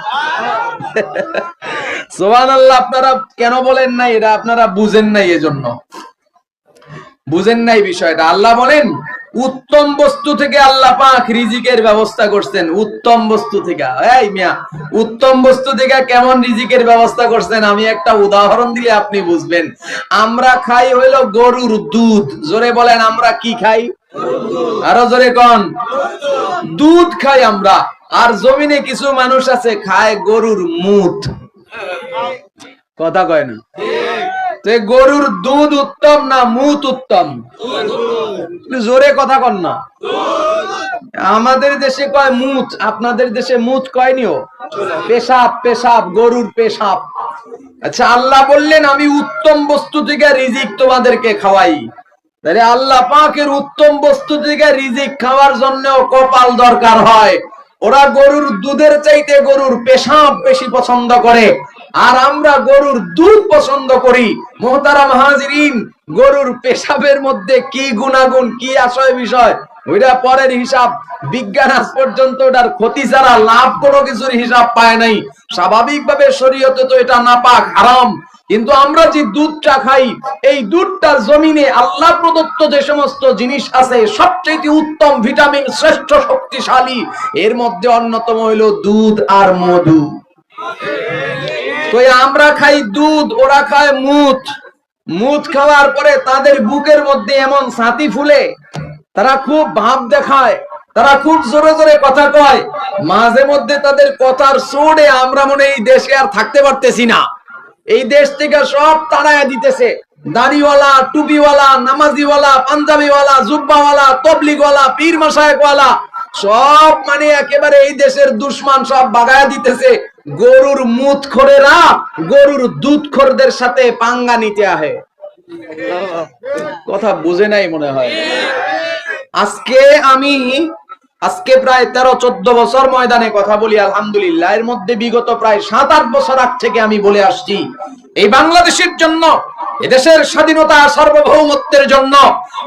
Speaker 1: সুবহানাল্লাহ। আপনারা কেন বলেন নাই এটা আপনারা বুঝেন নাই, এজন্য বুঝেন নাই বিষয়টা। আল্লাহ বলেন উত্তম বস্তু থেকে আল্লাহ পাক রিজিকের ব্যবস্থা করছেন। উত্তম বস্তু থেকে, এই মিয়া, উত্তম বস্তু থেকে কেমন রিজিকের ব্যবস্থা করছেন আমি একটা উদাহরণ দিলে আপনি বুঝবেন। আমরা খাই হইলো গরুর দুধ। জোরে বলেন আমরা কি খাই? আরো জোরে কোন? দুধ খাই আমরা। আর জমিনে কিছু মানুষ আছে খায় গরুর মুত। কথা কয় না? গরুর দুধ উত্তম না মুত উত্তম? জোরে কথা কন না। আমাদের দেশে কয় মুত, আপনাদের দেশে মুত কয়নিও? পেশাব, পেশাব, গরুর পেশাব। আচ্ছা, আল্লাহ বললেন আমি উত্তম বস্তু থেকে রিজিক তোমাদেরকে খাওয়াই। তাহলে আল্লাহ পাকের উত্তম বস্তু থেকে রিজিক খাওয়ার জন্য কপাল দরকার হয়। ওরা গরুর দুধের চাইতে গরুর পেশাব বেশি পছন্দ করে, আর আমরা গরুর দুধ পছন্দ করি। মুহতারাম হাজিরিন, গরুর পেশাবের মধ্যে কি গুণাগুণ, কি আশয় বিষয়, ওইটা পরের হিসাব। বিজ্ঞান আজ পর্যন্ত ওটার ক্ষতি ছাড়া লাভ কোনো কিছুর হিসাব পায় নাই। স্বাভাবিকভাবে শরীয়তে তো এটা নাপাক, হারাম। কিন্তু আমরা যে দুধটা খাই, এই দুধটা জমিনে আল্লাহ প্রদত্ত যে সমস্ত জিনিস আছে সবচেয়ে উত্তম, ভিটামিন, শ্রেষ্ঠ, শক্তিশালী, এর মধ্যে অন্যতম হইলো দুধ আর মধু। তো আমরা খাই দুধ, ওরা খায় মুত। মুত খাওয়ার পরে তাদের বুকের মধ্যে এমন ছাতি ফুলে, তারা খুব ভাব দেখায়, তারা খুব জোরে জোরে কথা কয়। মাঝে মধ্যে তাদের কথার চোটে আমরা মনে এই দেশে আর থাকতে পারতেছি না। এই দেশ থেকে সব তাড়ায়া দিতেছে। দাড়িওয়ালা, টুপিওয়ালা, নামাজিওয়ালা, পাঞ্জাবিওয়ালা, জুব্বাওয়ালা, তবলিগওয়ালা, পীর মাশায়েখওয়ালা, সব মানে একেবারে এই দেশের দুশমন, সব বাগায়া দিতেছে। গরুর মুতখোরেরা গরুর দুধখোরদের সাথে পাঙ্গা নিতে আহে। কথা বুঝে নাই মনে হয়। আজকে প্রায় 13-14 বছর ময়দানে কথা বলি, আলহামদুলিল্লাহ। এর মধ্যে বিগত প্রায় 7-8 বছর আগ থেকে আমি বলে আসছি এই বাংলাদেশের জন্য, এদেশের স্বাধীনতা সার্বভৌমত্বের জন্য,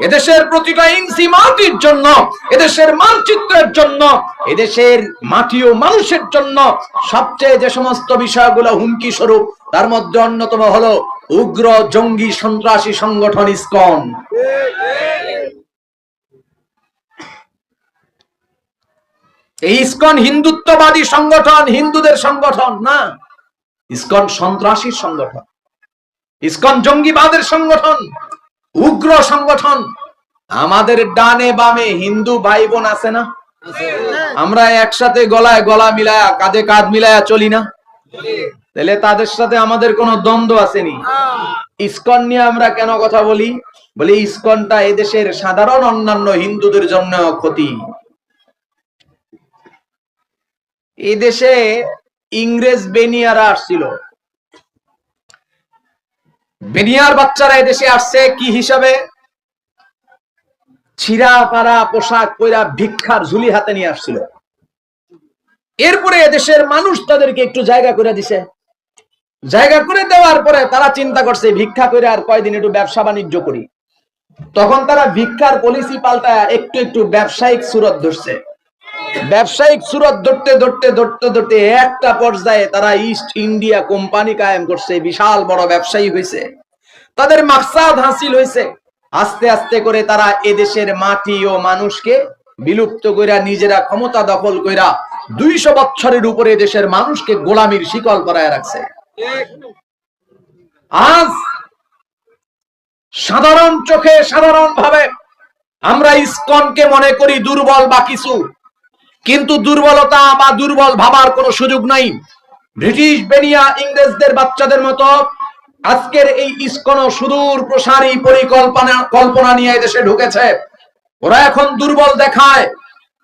Speaker 1: এদেশের প্রতিটা ইঞ্চি মাটির জন্য, এদেশের মানচিত্রের জন্য, এদেশের মাটি ও মানুষের জন্য সবচেয়ে যে সমস্ত বিষয়গুলো হুমকি স্বরূপ, তার মধ্যে অন্যতম হলো উগ্র জঙ্গি সন্ত্রাসী সংগঠন ইসকন। এই ইসকন হিন্দুত্ববাদী সংগঠন, হিন্দুদের সংগঠন না। ইসকন সন্ত্রাসী সংগঠন, ইসকন জঙ্গিবাদের সংগঠন, উগ্র সংগঠন। আমাদের ডানে বামে হিন্দু ভাই বোন আছে না? আমরা একসাথে গলায় গলা মিলায়া, কাঁধে কাঁধ মিলায়া চলি না? তাহলে তাদের সাথে আমাদের কোনো দ্বন্দ্ব আসেনি? ইসকন নিয়ে আমরা কেন কথা বলি? বলি ইসকনটা এদেশের সাধারণ অন্যান্য হিন্দুদের জন্য ক্ষতি। এদেশে ইংরেজ বেনিয়ারা আসছিল। বেনিয়ার বাচ্চারা এদেশে আসছে কি হিসাবে? ছিঁড়া পাড়া পোশাক পরা, ভিক্ষার ঝুলি হাতে নিয়ে আসছিল। এরপরে এদেশের মানুষ তাদেরকে একটু জায়গা করে দিছে। জায়গা করে দেওয়ার পরে তারা চিন্তা করছে ভিক্ষা করে আর কয়দিন একটু ব্যবসা বাণিজ্য করি। তখন তারা ভিক্ষার পলিসি পাল্টায় একটু একটু ব্যবসায়িক সুরত ধরছে। ব্যবসায়িক সুরত ধরতে ধরতে ধরতে ধরতে একটা পর্যায়ে তারা ইস্ট ইন্ডিয়া কোম্পানি কায়েম করছে, বিশাল বড় ব্যবসায়ী হয়েছে, তাদের মাকসাদ হাসিল হয়েছে। আস্তে আস্তে করে তারা এদেশের মাটি ও মানুষকে বিলুপ্ত কইরা নিজেরা ক্ষমতা দখল কইরা 200 বছরের উপরে দেশের মানুষকে গোলামির শিকল পরায় রাখছে। আজ সাধারণ চোখে সাধারণ ভাবে আমরা ইসকনকে মনে করি দুর্বল বা কিছু, কিন্তু দুর্বলতা বা দুর্বল ভাবার কোনো সুযোগ নাই। ব্রিটিশ বেনিয়া ইংরেজদের বাচ্চাদের মতো আজকের এই ইসকন সুদূর প্রসারী কল্পনা নিয়ে দেশে ঢুকেছে। ওরা এখন দুর্বল দেখায়,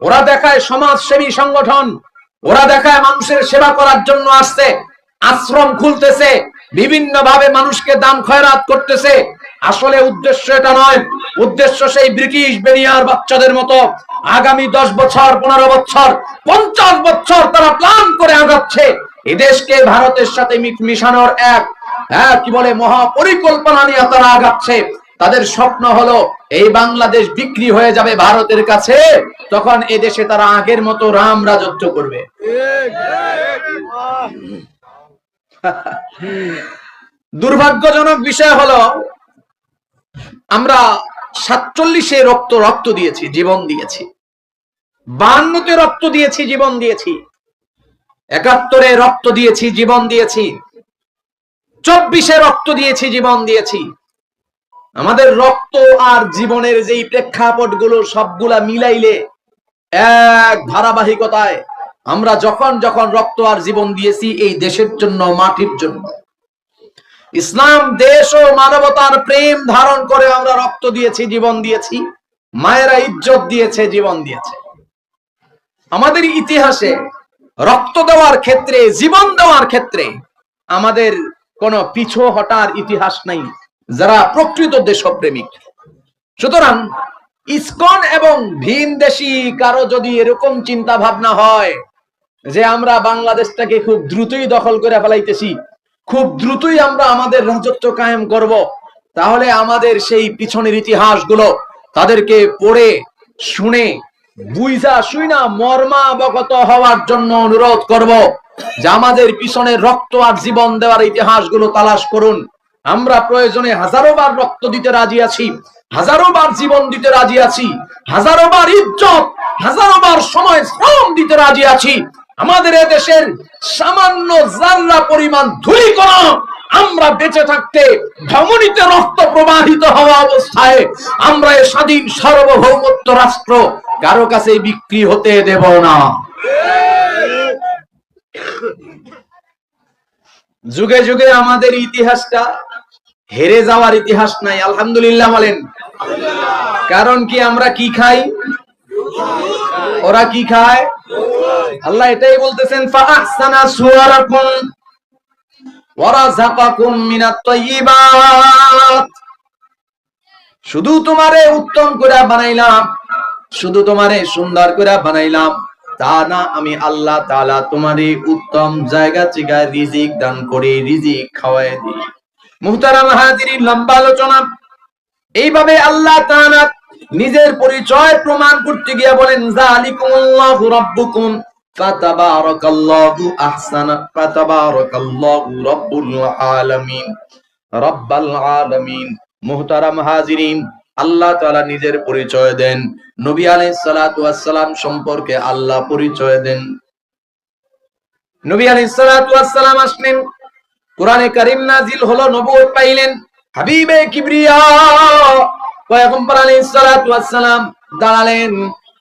Speaker 1: ওরা দেখায় সমাজসেবী সংগঠন, ওরা দেখায় মানুষের সেবা করার জন্য আসছে, আশ্রম খুলতেছে, বিভিন্ন ভাবে মানুষকে দান খয়রাত করতেছে। আসলে উদ্দেশ্য এটা নয়, উদ্দেশ্য সেই ব্রিটিশ বেনিয়ার বাচ্চাদের মতো আগামী 10 বছর 15 বছর 50 বছর তারা প্ল্যান করে আগাচ্ছে এদেশকে ভারতের সাথে মিশানোর কি বলে মহা পরিকল্পনা নিয়ে তারা আগাচ্ছে। তাদের স্বপ্ন হলো এই বাংলাদেশ বিক্রি হয়ে যাবে ভারতের কাছে, তখন এদেশে তারা আগের মতো রাম রাজত্ব করবে। দুর্ভাগ্যজনক বিষয় হলো আমরা 47-এ রক্ত দিয়েছি, জীবন দিয়েছি, 52-তে রক্ত দিয়েছি, জীবন দিয়েছি, 71-এ রক্ত দিয়েছি, জীবন দিয়েছি, 24-এ রক্ত দিয়েছি, জীবন দিয়েছি। আমাদের রক্ত আর জীবনের যেই প্রেক্ষাপট গুলো সবগুলা মিলাইলে এক ধারাবাহিকতায় আমরা যখন যখন রক্ত আর জীবন দিয়েছি এই দেশের জন্য, মাটির জন্য, ইসলাম দেশ ও মানবতার প্রেম ধারণ করে আমরা রক্ত দিয়েছি, জীবন দিয়েছি। মায়েরা ইজ্জত দিয়েছে, জীবন দিয়েছে। আমাদের ইতিহাসে রক্ত দেওয়ার ক্ষেত্রে, জীবন দেওয়ার ক্ষেত্রে আমাদের কোনো পিছু হটার ইতিহাস নাই যারা প্রকৃত দেশপ্রেমিক। সুতরাং ইসকন এবং ভিনদেশী কারো যদি এরকম চিন্তা ভাবনা হয় যে আমরা বাংলাদেশটাকে খুব দ্রুতই দখল করে ফেলাইতেছি, খুব দ্রুতই আমরা আমাদের রাজত্ব কায়েম করব, তাহলে আমাদের সেই পিছনের ইতিহাসগুলো তাদেরকে পড়ে শুনে বুঝা শুইনা মর্মাবগত হওয়ার জন্য অনুরোধ করব যে আমাদের পিছনের রক্ত আর জীবন দেওয়ার ইতিহাসগুলো তালাশ করুন। আমরা প্রয়োজনে হাজারো বার রক্ত দিতে রাজি আছি, হাজারো বার জীবন দিতে রাজি আছি, হাজারো বার ইজ্জত, হাজারো বার সময় শ্রম দিতে রাজি আছি। আমাদের দেশের সামান্য জাররা পরিমাণ ধূলিকণা আমরা বেঁচে থাকতে ধমনীতে রক্ত প্রবাহিত হওয়া অবস্থায় আমরা এই স্বাধীন সার্বভৌমত্ব রাষ্ট্র কারো কাছে বিক্রি হতে দেব না। যুগে যুগে আমাদের ইতিহাসটা হেরে যাওয়ার ইতিহাস নাই, আলহামদুলিল্লাহ বলেন। কারণ কি আমরা কি খাই, ওরা কি খায়? আল্লাহ এটাই বলতেছেন, ফাআহসানা সুওয়ারাকুম ওয়া রাযাকাকুম মিনাত তাইয়্যিবাত। শুধু তোমারে উত্তম করে বানাইলাম, শুধু তোমারে সুন্দর করে বানাইলাম তা না, আমি আল্লাহ তাআলা তোমারে উত্তম জায়গা থেকে রিজিক দান করে রিজিক খাওয়ায় দিই। মুহতারাম হাজিরিন, লম্বা আলোচনা। এইভাবে আল্লাহ তাআলা নিজের পরিচয় প্রমাণ করতে গিয়ে বলেন, যালিকুমুল্লাহু রাব্বুকুম ফাতাবারাকাল্লাহু ফাতাবারাকাল্লাহু রাব্বুল আলামিন, রাব্বাল আলামিন। মুহতারাম হাজিরিন, আল্লাহ তাআলা নিজের পরিচয় দেন, নবী আলাইহিস সালাতু ওয়াস সালাম সম্পর্কে আল্লাহ পরিচয় দেন। নবী আলাইহিস সালাতু ওয়াস সালাম আসলেন, কোরআনে কারীম নাজিল হলো, নবুয়ত পাইলেন, হাবিবে কিবরিয়া পয়গম্বর আলাইহিস সালাতু ওয়াস সালাম দাঁড়ালেন।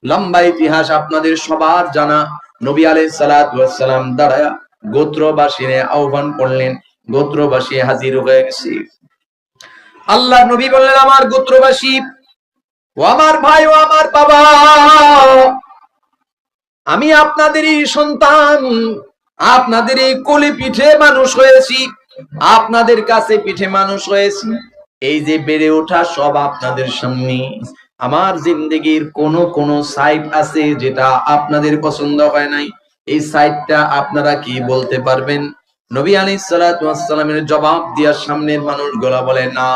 Speaker 1: লম্বা ইতিহাস আপনাদের সবার জানা। নবী আলাইহিস সালাতু ওয়াস সালাম দাঁড়ায়া গোত্রবাসীরে আহ্বান করলেন, গোত্রবাসী হাজির হয়ে গেছে। আল্লাহ নবী বললেন, আমার গোত্রবাসী ও আমার ভাই ও আমার বাবা, আমি আপনাদেরই সন্তান, আপনাদেরই কোলে পিঠে মানুষ হয়েছি, আপনাদের কাছে পিঠে মানুষ হয়েছি। এই যে বেড়ে ওঠা সব আপনাদের সামনে। আমার জিন্দেগির কোন কোন সাইড আছে যেটা আপনাদের পছন্দ হয় নাই, এই সাইডটা আপনারা কি বলতে পারবেন? নবী আলাইহিস সালাতু ওয়াস সালামের জবাব দিয়া সামনের মানুষগুলা বলে, না,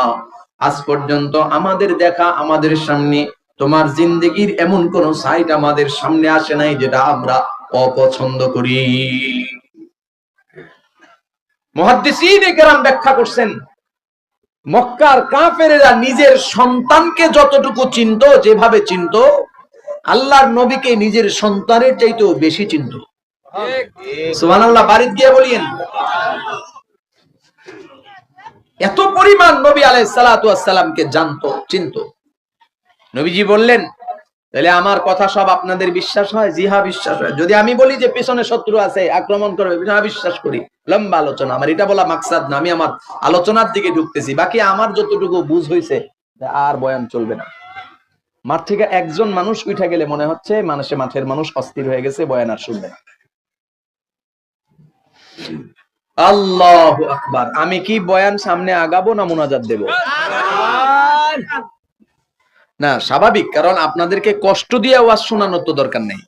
Speaker 1: আজ পর্যন্ত আমাদের দেখা, আমাদের সামনে তোমার জিন্দেগির এমন কোন সাইড আমাদের সামনে আসে নাই যেটা আমরা অপছন্দ করি। মুহাদ্দিসিনে কেরাম ব্যাখ্যা করছেন, মক্কার কাফেরেরা নিজের সন্তানকে যতটুকু চিনতো, যেভাবে চিনতো, আল্লাহর নবীকে নিজের সন্তানের চাইতেও বেশি চিনতো। সুবহানাল্লাহ, বাড়িতে গিয়ে বলিয়েন। এত পরিমাণ নবী আলাইহিস সালাতু ওয়াস সালামকে জানতো, চিনতো। নবীজি বললেন, তাহলে আমার কথা সব আপনাদের বিশ্বাস হয়? জি হ্যাঁ, বিশ্বাস হয়। যদি আমি বলি যে পেছনে শত্রু আছে, আক্রমণ করবে, হ্যাঁ বিশ্বাস করি। লম্বা আলোচনা, আমার এটা বলা মাকসাদ না, আমি আমার আলোচনার দিকে ঢুকতেছি। বাকি আমার যতটুকু বুঝ হইছে, আর বয়ান চলবে না। মাঠ থেকে একজন মানুষ উঠে গেলে মনে হচ্ছে মাঠের মানুষ অস্থির হয়ে গেছে, বয়ান আর শুনবে না। আল্লাহু আকবার। আমি কি বয়ান সামনে আগাবো না মুনাজাত দেব? না, স্বাভাবিক, কারণ আপনাদেরকে কষ্ট দিয়ে ওয়াজ শোনানোর তো দরকার নেই।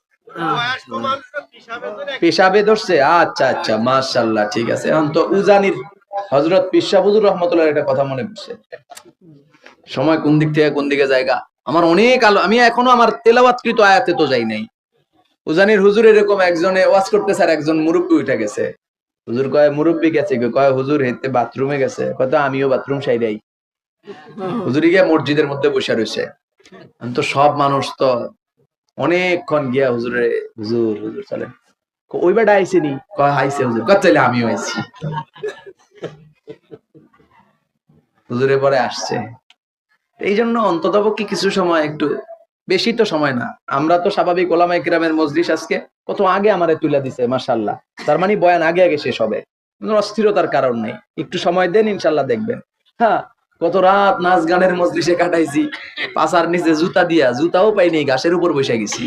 Speaker 1: পেশাবে ধরছে, আচ্ছা আচ্ছা, মাশাআল্লাহ, ঠিক আছে। এখন তো উজানির হযরত পীর সাহেব হুজুর রাহমাতুল্লাহ একটা কথা মনে পড়ছে। সময় কোন দিক থেকে কোন দিকে জায়গা, আমার অনেক আমি এখনো আমার তেলাওয়াতকৃত আয়াতে তো যাই নাই। উজানির হুজুর এরকম একজনে ওয়াজ করতেছে, আর একজন মুরব্বি উঠে গেছে। হুজুর কয়, মুরব্বি গেছে? কয়, হুজুর হেতে বাথরুমে গেছে। কত আমিও বাথরুম সাইডাই। হুজুরি গিয়ে মসজিদের মধ্যে বসে রয়েছে। তো সব মানুষ তো অনেকক্ষণ গিয়া হুজুরে, হুজুর হুজুর চলেন, ওই বেটা আইসে নি? কয় আইসে হুজুর। কয় তাইলে আমিও আইছি। হুজুরে পরে আসছে। এই জন্য অন্ততপক্ষে কিছু সময়, একটু বেশি তো সময় না, আমরা তো স্বাভাবিক ওলামায়ে কিরামের মজলিস আজকে কত আগে আমারে তুলে দিছে, মাশাআল্লাহ। তার মানে বয়ান আগে আগে শেষ হবে, অস্থিরতার কারণ নেই। একটু সময় দেন, ইনশাআল্লাহ দেখবেন। হ্যাঁ, কত রাত নাচ গানের মজলিসে কাটাইছি, পাছার নিচে জুতা দিয়া, জুতাও পাইনি, ঘাসের উপর বসে গেছি।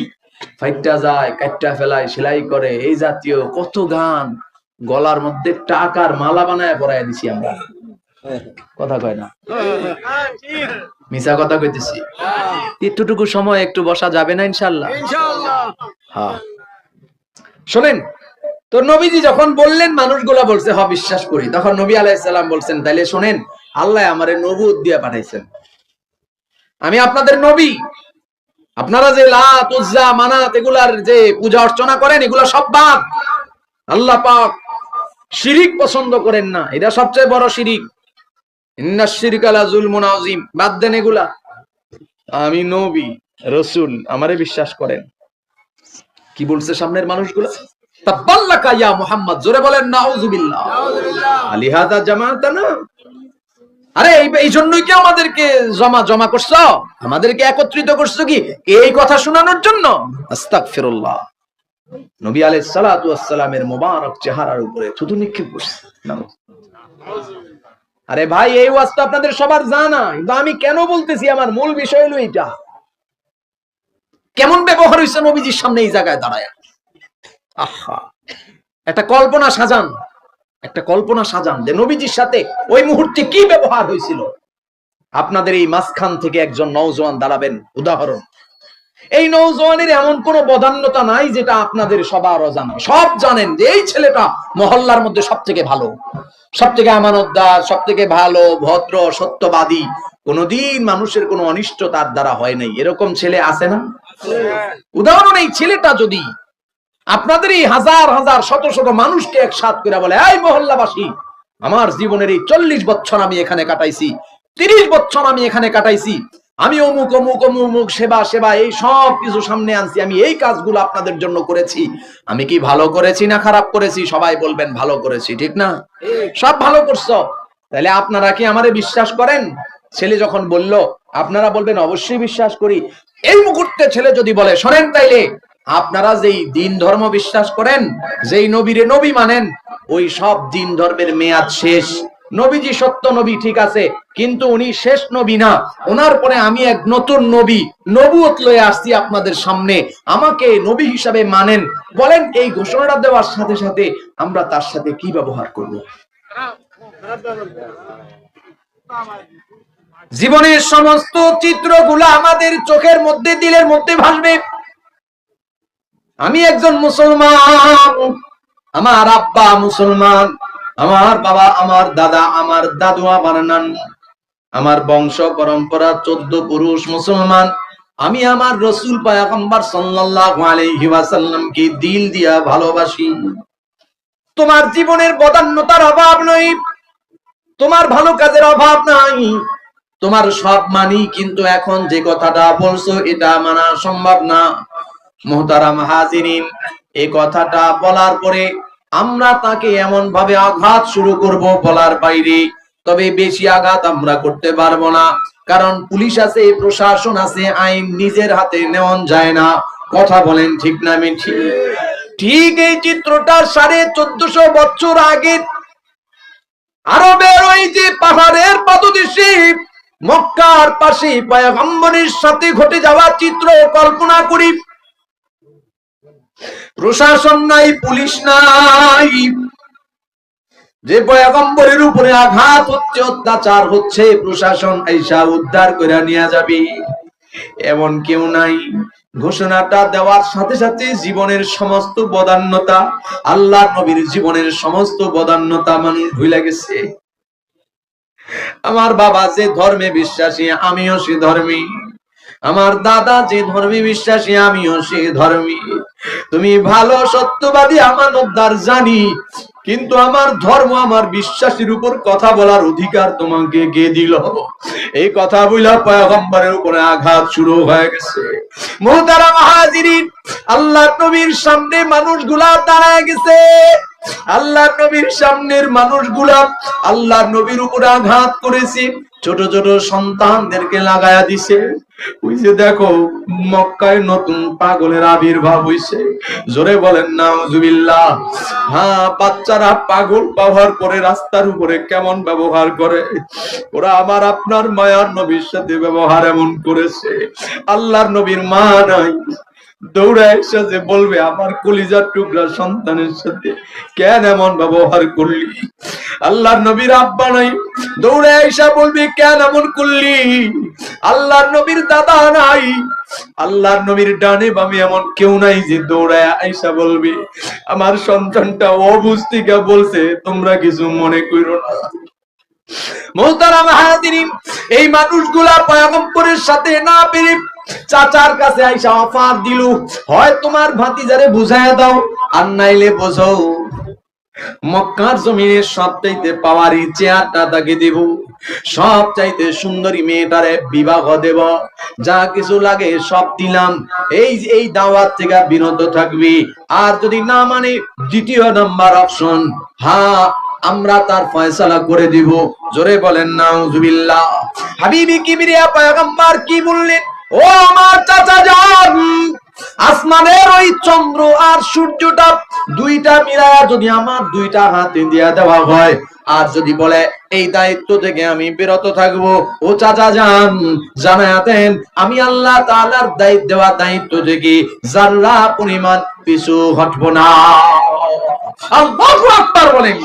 Speaker 1: ফাইটটা যায়, কাটটা ফেলায়, সেলাই করে, এই জাতীয় কত গান, গলার মধ্যে টাকার মালা বানায় পরাইয়া দিছি আমরা। কথা কয় না, মিছা কথা কইতেছি? এতটুকু সময় একটু বসা যাবে না ইনশাআল্লাহ? হ্যাঁ, শোনেন তো, নবীজি যখন বললেন, মানুষগুলা বলছে হ বিশ্বাস করি, তখন নবী আলাইহিস সালাম বলছেন, তাইলে শোনেন, আল্লাহ আমারে নবুয়ত দিয়ে পাঠাইছেন, আমি আপনাদের নবী। আপনারা যে লাত, উজ্জা, মানাত এগুলার যে পূজা অর্চনা করেন, এগুলা সব বাদ। আল্লাহ পাক শিরিক পছন্দ করেন না, এটা সবচেয়ে বড় শিরিক। ইন্নাশ শিরকা লা যুলমুন আযীম, বাদ দেন এগুলা। আমি নবী, রাসূল, আমারে বিশ্বাস করেন। কি বলছে সামনের মানুষগুলা? তাবাল্লাকা ইয়া মুহাম্মদ, জোরে বলেন নাউযুবিল্লাহ। আলিহাযা জামাতানা, আরে এই জন্যই কি আমাদেরকে জমা করছো? আমাদেরকে একত্রিত করছো কি এই কথা শোনানোর জন্য? আস্তাগফিরুল্লাহ। নবী আলাইহিস সালাতু ওয়াস সালামের মোবারক চেহারার উপরে থুতু নিক্ষেপ করছে। আরে ভাই, এই ওয়াজ তো আপনাদের সবার জানা, কিন্তু আমি কেন বলতেছি, আমার মূল বিষয় হলো এটা। কেমন ব্যবহার হয়েছে নবীজির সামনে এই জায়গায় দাঁড়ায়। আহা, একটা কল্পনা সাজান যে নবীজির সাথে ওই মুহূর্তে কি ব্যবহার হয়েছিল। আপনাদের এই মাঝখান থেকে একজন নওজোয়ান দাঁড়াবেন, উদাহরণ। এই নওজোয়ানের এমন কোন বদান্যতা নাই যেটা আপনাদের সবার অজানা। সব জানেন যে এই ছেলেটা মহল্লার মধ্যে সব থেকে ভালো, সব থেকে আমানতদার, সব থেকে ভালো, ভদ্র, সত্যবাদী, কোনদিন মানুষের কোনো অনিষ্ট তার দ্বারা হয় নাই, এরকম ছেলে আছে না? উদাহরণ, এই ছেলেটা যদি আপনাদের এই হাজার হাজার শত শত মানুষকে একসাথ করে বলে, এই মহল্লাবাসী, আমার জীবনের এই 40 বছর আমি এখানে কাটাইছি, 30 বছর আমি এখানে কাটাইছি, আমি অমুক অমুক অমুক সেবা এই সব কিছু সামনে আনছি, আমি এই কাজগুলো আপনাদের জন্য করেছি, আমি কি ভালো করেছি না খারাপ করেছি? সবাই বলবেন ভালো করেছি, ঠিক না? সব ভালো করছো। তাহলে আপনারা কি আমারে বিশ্বাস করেন? ছেলে যখন বলল, আপনারা বলবেন অবশ্যই বিশ্বাস করি। এই মুহূর্তে ছেলে যদি বলে, শোনেন, তাইলে আপনারা যেই দিন ধর্ম বিশ্বাস করেন, যেই নবীরে নবী মানেন, ওই সব দিন ধর্মের মেয়াদ শেষ। নবীজি সত্য নবী, ঠিক আছে, কিন্তু উনি শেষ নবী না, ওনার পরে আমি এক নতুন নবী, নবুয়ত লয়ে আসছি আপনাদের সামনে, আমাকে নবী হিসাবে মানেন। বলেন, এই ঘোষণাটা দেওয়ার সাথে সাথে আমরা তার সাথে কি ব্যবহার করব? জীবনের সমস্ত চিত্রগুলো আমাদের চোখের মধ্যে, দিলের মধ্যে ভাসবে। আমি একজন মুসলমান, আমার আব্বা মুসলমান, আমার বাবা, আমার দাদা, আমার দাদু, আমার নানু, আমার বংশ পরম্পরা 14 পুরুষ মুসলমান। আমি আমার রাসূল পয়গম্বর সাল্লাল্লাহু আলাইহি ওয়াসাল্লামকে দিল দিয়া ভালোবাসি। তোমার জীবনের বদান্যতার অভাব নেই, তোমার ভালো কাজের অভাব নাই, তোমার সব মানি, কিন্তু এখন যে কথাটা বলছো এটা মানা সম্ভব না। মুহতারাম হাজিরিন, এই কথাটা বলার পরে আমরা তাকে এমন ভাবে আঘাত শুরু করব বলার বাইরে, তবে বেশি আঘাত আমরা করতে পারবো না, কারণ পুলিশ আছে, প্রশাসন আছে, আইন নিজের হাতে নেওয়া যায় না। কথা বলেন ঠিক না মিঠি? ঠিক এই চিত্রটা 1450 বছর আগে আরবের ওই যে পাহাড়ের পাদদেশে মক্কার পাশে পয়গম্বরের সাথে ঘটে যাওয়া চিত্র কল্পনা করি। প্রশাসন নাই, পুলিশ নাই, যে পয়গম্বরের উপরে আঘাত হচ্ছে, অত্যাচার হচ্ছে, প্রশাসন আইসা উদ্ধার করে নিয়ে যাবে এমন কেউ নাই। ঘোষণাটা দেওয়ার সাথে সাথে জীবনের সমস্ত বদান্যতা, আল্লাহ নবীর জীবনের সমস্ত বদান্যতা মানুষ ভুলে গেছে। আমার বাবা যে ধর্মে বিশ্বাসী, আমিও সে ধর্মী। আমার দাদা যে ধর্মে বিশ্বাসী, আমিও সে ধর্মী। তুমি ভালো সত্যবাদী, আমানতদার জানি, কিন্তু আমার ধর্ম, আমার বিশ্বাসের উপর কথা বলার অধিকার তোমাকে কে দিল? এই কথা বইলা পয়গম্বরের উপরে আঘাত শুরু হয়ে গেছে। মুহতারাম হাজিরিন, আল্লাহর নবীর সামনে মানুষগুলা দাঁড়ায় গেছে। আল্লাহর নবীর সামনের মানুষগুলা আল্লাহর নবীর উপরে আঘাত করেছে, ছোট ছোট সন্তানদেরকে লাগায়া দিছে। ওই যে দেখো, মক্কায় নতুন পাগলের আবির্ভাব হইছে। জোরে বলেন নাউজুবিল্লাহ। হ্যাঁ, বাচ্চারা পাগল ব্যবহার করে রাস্তার উপরে কেমন ব্যবহার করে, ওরা আমার আপনার মায়ার নবীর সাথে ব্যবহার এমন করেছে। আল্লাহর নবীর মা নাই, দৌড়ে এসে যে বলবে আমার কলিজার টুকরা সন্তানের সাথে কেন এমন ব্যবহার করলি? আল্লাহর নবীর আব্বা নাই, দৌড়ে এসে বলবে কেন এমন করলি? আল্লাহর নবীর দাদা নাই, আল্লাহর নবীর ডানে বামে এমন কেউ নাই যে দৌড়ায় আইসা বলবে আমার সন্তানটা অবুঝ থেকে বলছে, তোমরা কিছু মনে করো না। মুহতারাম হাজিরিন, এই মানুষগুলা পয়গম্বরের সাথে না পেরে চাচার কাছে আইসা অফার দিল, হয় তোমার ভাতিজারে বুঝাইয়া দাও, আর নাইলে বোঝো মক্কার জমিনে সবচাইতে পাওয়ারি চেয়ারটা তাকে দেব, সবচাইতে সুন্দরী মেয়েটারে বিবাহ দেব, যা কিছু লাগে সব দিলাম, এই দাওয়াত থেকে বিরত থাকবি। আর যদি না মানে দ্বিতীয় নাম্বার অপশন, হ্যাঁ আমরা তার ফয়সালা করে দিব। জোরে বলেন নাউজুবিল্লাহ। হাবিবি কিবরিয়া পয়গম্বর কি বললেন? ও আমার চাচা যান, আসমানের ওই চন্দ্র আর সূর্যটা দুইটা মিলায়া যদি আমার দুইটা হাতে দিয়া দেওয়া হয়, আর যদি বলে এই দায়িত্ব থেকে আমি বিরত থাকবো, ও চাচা যান জানায়া দেন আমি আল্লাহ তাআলার দেওয়া দায়িত্ব থেকে যারা পরিমাণ পিছু হটবো না। আল্লাহু আকবার বলেন।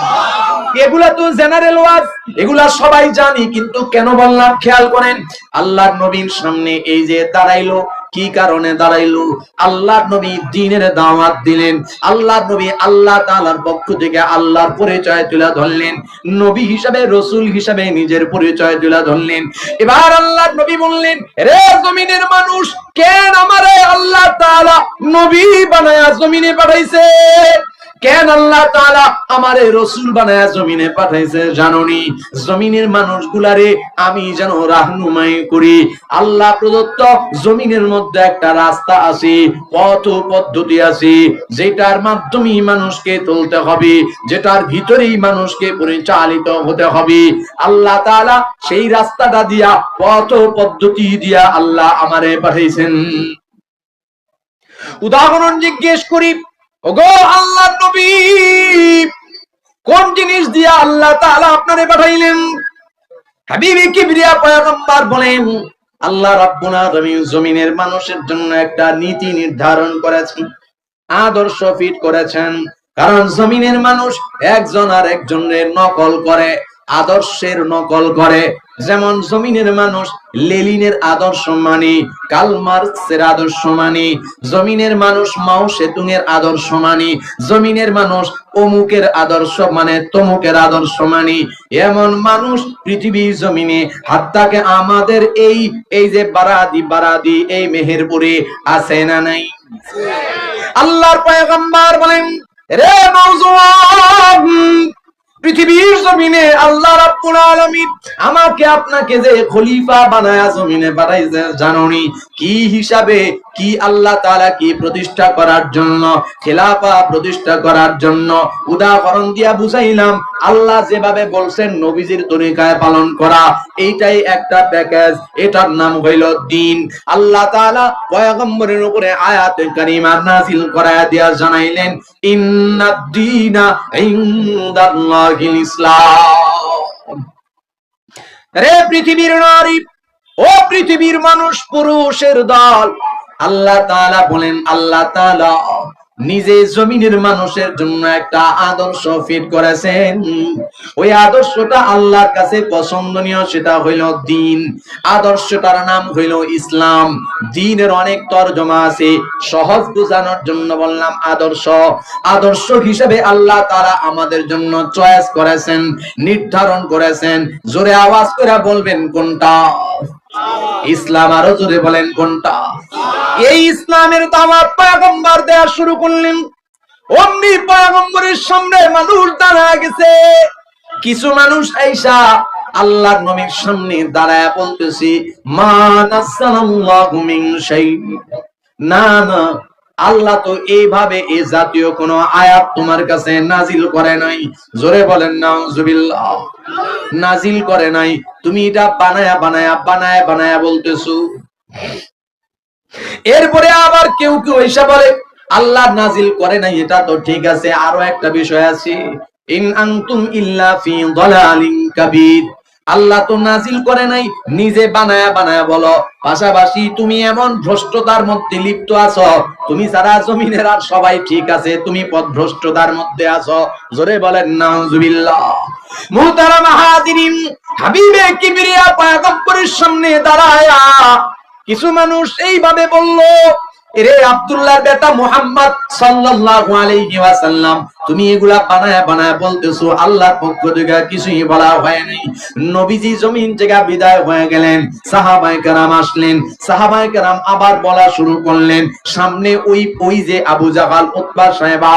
Speaker 1: এগুলা তো জেনারেল ওয়াজ, এগুলা সবাই জানি, কিন্তু কেন বললাম খেয়াল করেন। আল্লাহর নবীর সামনে এই যে দাঁড়াইলো, কি কারণে দাঁড়াইলো? আল্লাহর নবী দ্বীনের দাওয়াত দিলেন, আল্লাহর নবী আল্লাহ তাআলার পক্ষ থেকে আল্লাহর পরিচয় তুলে ধরলেন, নবী হিসাবে, রাসূল হিসাবে নিজের পরিচয় তুলে ধরলেন। এবার আল্লাহর নবী বললেন, রে জমিনের মানুষ, কেন আমারে আল্লাহ তাআলা নবী বানায়া জমিনে পাঠাইছে? কেন আল্লাহ তাআলা আমারে রাসূল বানায়া জমিনে পাঠাইছে জানোনি? জমিনের মানুষগুলারে আমি যেন রাহনুমাই করি। আল্লাহ প্রদত্ত জমিনের মধ্যে একটা রাস্তা আছে, পথ পদ্ধতি আছে, যেটার মাধ্যমে মানুষকে চলতে হবে, যেটার ভিতরেই মানুষকে পরিচালিত হতে হবে। আল্লাহ তাআলা সেই রাস্তাটা দিয়া, পথ পদ্ধতি দিয়া আল্লাহ আমারে পাঠাইছেন। উদাহরণ জিজ্ঞেস করি, ওগো আল্লাহর নবী, কোন জিনিস দিয়া আল্লাহ তাআলা আপনারে পাঠাইলেন? হাবিবি কিবরিয়া পয়গম্বর বলেন, আল্লাহ রাব্বুল আলামিন জমিনের মানুষের জন্য একটা নীতি নির্ধারণ করেছেন, আদর্শ ফিট করেছেন। কারণ জমিনের মানুষ একজন আর একজনের নকল করে, আদর্শের নকল করে। যেমন জমিনের মানুষ লেনিনের আদর্শ মানে, কার্ল মার্কসের আদর্শ মানে, জমিনের মানুষ মাও সেতুংয়ের আদর্শ মানে, জমিনের মানুষ অমুকের আদর্শ মানে, তমুকের আদর্শ মানে। এমন মানুষ পৃথিবীর জমিনে হাত্তাকে আমাদের এই যে বারাদি এই মেহেরপুরে আছে না নাই? আল্লাহর পয়গম্বর বলেন, রে নওজোয়ান, পৃথিবীর জমিনে আল্লাহ রাব্বুল আলামিন আমাকে আপনাকে যে খলিফা বানায়া জমিনে পাঠাইছে জানোনি কি হিসাবে? কি আল্লাহ তাআলা কি প্রতিষ্ঠা করার জন্য? খেলাফা প্রতিষ্ঠা করার জন্য। উদাহরণ দিয়া বুঝাইলাম, আল্লাহ যেভাবে বলছেন নবীজির তরিকায় পালন করা, এইটাই একটা প্যাকেজ, এটার নাম হইল দ্বীন। আল্লাহ তাআলা পয়গম্বরের উপরে আয়াতে কারিমা নাযিল করায়া দিয়া জানাইলেন, ইন্নাদ দীনা ইনদাল্লাহিল ইসলাম। রে পৃথিবীর নারী, ও পৃথিবীর মানুষ, পুরুষের দল, আল্লাহ তাআলা বলেন, আল্লাহ তাআলা নিজে জমিনের মানুষের জন্য একটা আদর্শ ফিট করেছেন। ওই আদর্শটা আল্লাহর কাছে পছন্দনীয়, সেটা হইল দ্বীন। আদর্শটার নাম হইল ইসলাম। দ্বীনের অনেক তরজমা আছে, সহজ বোঝানোর জন্য বললাম আদর্শ। আদর্শ হিসেবে আল্লাহ তাআলা আমাদের জন্য চয়েস করেছেন, নির্ধারণ করেছেন। জোরে আওয়াজ করে বলবেন কোনটা? ইসলাম। আরো জোরে বলেন কোনটা? এই ইসলামের দাওয়াত পয়গম্বর দেয়া শুরু করলেন, অমনি পয়গম্বরের সামনে মানুষ দাঁড়ায় গেছে। কিছু মানুষ আইসা আল্লাহর নবীর সামনে দাঁড়ায় বলতেছি, মা নাযালাল্লাহু মিন শাই, না না, আল্লাহ তো এইভাবে এই জাতীয় কোন আয়াত তোমার কাছে নাজিল করে নাই। জোরে বলেন নাউজুবিল্লাহ। নাজিল করে নাই, তুমি এটা বানায়া বানায়া বানায়া বানায়া বলতেছো। এরপরে আবার কেউ কেউ এসে বলে আল্লাহ নাজিল করে নাই, এটা তো ঠিক আছে, আরো একটা বিষয় আছে, ইন আনতুম ইল্লা ফি দালালিন কাবীর। আল্লাহ তো নাজিল করে নাই, নিজে বানায়া বানায়া বলো। পাশাপাশি তুমি এমন ভ্রষ্টতার মধ্যে লিপ্ত আছো, তুমি সারা জমিনের আর সবাই ঠিক আছে, তুমি পথভ্রষ্টতার মধ্যে আছো। জোরে বলেন নাউজুবিল্লাহ। মুহতারাম হাজিরিন, হাবিবে কিবরিয়া পয়গম্বরের সামনে দাঁড়ায়া কিছু মানুষ এইভাবে বলল, এরে আব্দুল্লাহর বেটা মুহাম্মদ সাল্লাল্লাহু আলাইহি ওয়াসাল্লাম, তুমি এগুলা বানায়া বানায়া বলতেছো, আল্লাহর পক্ষ থেকে কিছুই বলা হয় নাই। নবীজি জমিন থেকে বিদায় হয়ে গেলেন, সাহাবায়ে কেরাম আসলেন, সাহাবায়ে কেরাম আবার বলা শুরু করলেন। সামনে ওই যে আবু জাহাল, উতবা, সাহেবা,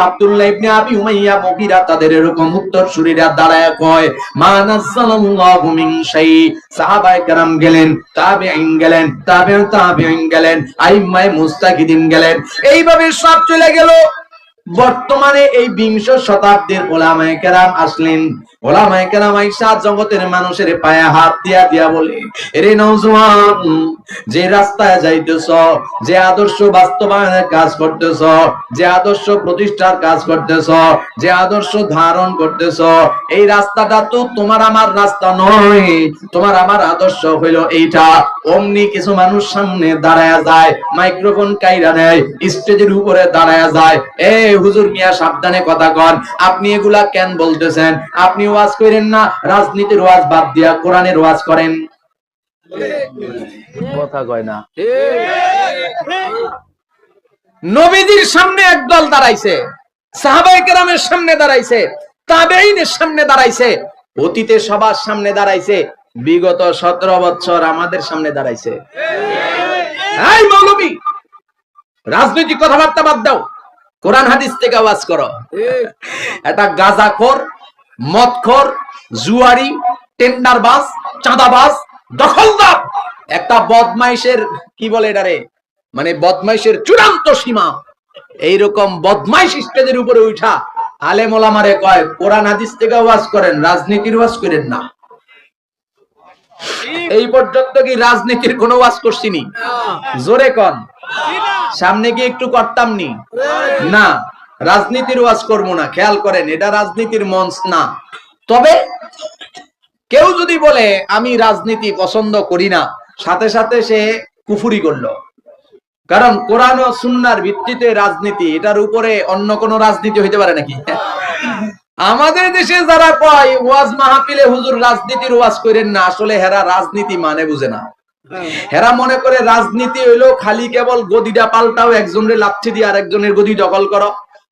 Speaker 1: আব্দুল্লাহ ইবনে আবি উমাইয়া, মুগীরা, তাদের এরকম উত্তরসূরিরা দাঁড়ায় কয়, মা নাযালাল্লাহু মিন শাই। সাহাবায়ে কেরাম গেলেন, তাবেঈন গেলেন, তাবেঈন গেলেন, আইম্মায়ে মুস্তাকিদিন গেলেন, এইভাবে সব চলে গেল। বর্তমানে এই 20 শতাব্দীর ওলামায়ে কেরাম আসলেন। ওলামায়ে কেরাম আইসা জগতের মানুষের পায়ে হাত দিয়া দিয়া বলে, এরে নওজোয়ান, যে রাস্তায় যাইতেছ, যে আদর্শ বাস্তবায়নের কাজ করতেছ, যে আদর্শ প্রতিষ্ঠার কাজ করতেছ, যে আদর্শ ধারণ করতেছ, এই রাস্তাটা তো তোমার আমার রাস্তা নয়, তোমার আমার আদর্শ হইল এইটা। অমনি কিছু মানুষ সামনে দাঁড়ায়া যায়, মাইক্রোফোন কাইরা নেয়, স্টেজের উপরে দাঁড়ায়া যায়, এ হুজুর মিয়া সাবধানে কথা কন, আপনি এগুলা কেন বলতেছেন? আপনি ওয়াজ করেন না, রাজনীতির ওয়াজ বাদ দিয়া কোরআনের ওয়াজ করেন। কথা কয় না। নবীজির সামনে একদল দাঁড়াইছে, সাহাবায়ে কেরামের সামনে দাঁড়াইছে, তাবেঈনের সামনে দাঁড়াইছে, অতীতে সবার সামনে দাঁড়াইছে, বিগত 17 বছর আমাদের সামনে দাঁড়াইছে। এই মৌলবী, রাজনৈতিক কথাবার্তা বাদ দাও, কোরআন হাদিস থেকে ওয়াজ করো। এটা গাঁজাখোর, মদখোর, জুয়ারি, টেন্ডারবাজ, চাঁদাবাজ, দখলদার, একটা বদমাইশের কি বলে এটারে, মানে বদমাইশের চূড়ান্ত সীমা। এইরকম বদমাইশ স্টেজের উপরে উঠা আলেম ওলামারে কয় কোরআন হাদিস থেকে ওয়াজ করেন, রাজনীতির ওয়াজ করেন না। এই পর্যন্ত কি রাজনীতির কোনো ওয়াজ করছিনি? জোরে কন, সামনে কি একটু করতাম নি? না, রাজনীতির ওয়াজ করবো না। খেয়াল করেন, এটা রাজনীতির মঞ্চ না। তবে কেউ যদি বলে আমি রাজনীতি পছন্দ করি না, সাথে সাথে সে কুফরি করলো। কারণ কোরআন ও সুন্নাহর ভিত্তিতে রাজনীতি, এটার উপরে অন্য কোন রাজনীতি হইতে পারে নাকি? আমাদের দেশে যারা কয় ওয়াজ মাহফিলে হুজুর রাজনীতির ওয়াজ করেন না, আসলে হেরা রাজনীতি মানে বুঝে না। হেরা মনে করে রাজনীতি হইলো খালি কেবল গদিটা পাল্টাও, একজনের লাথি দিয়ে আরেকজনের গদি দখল করো,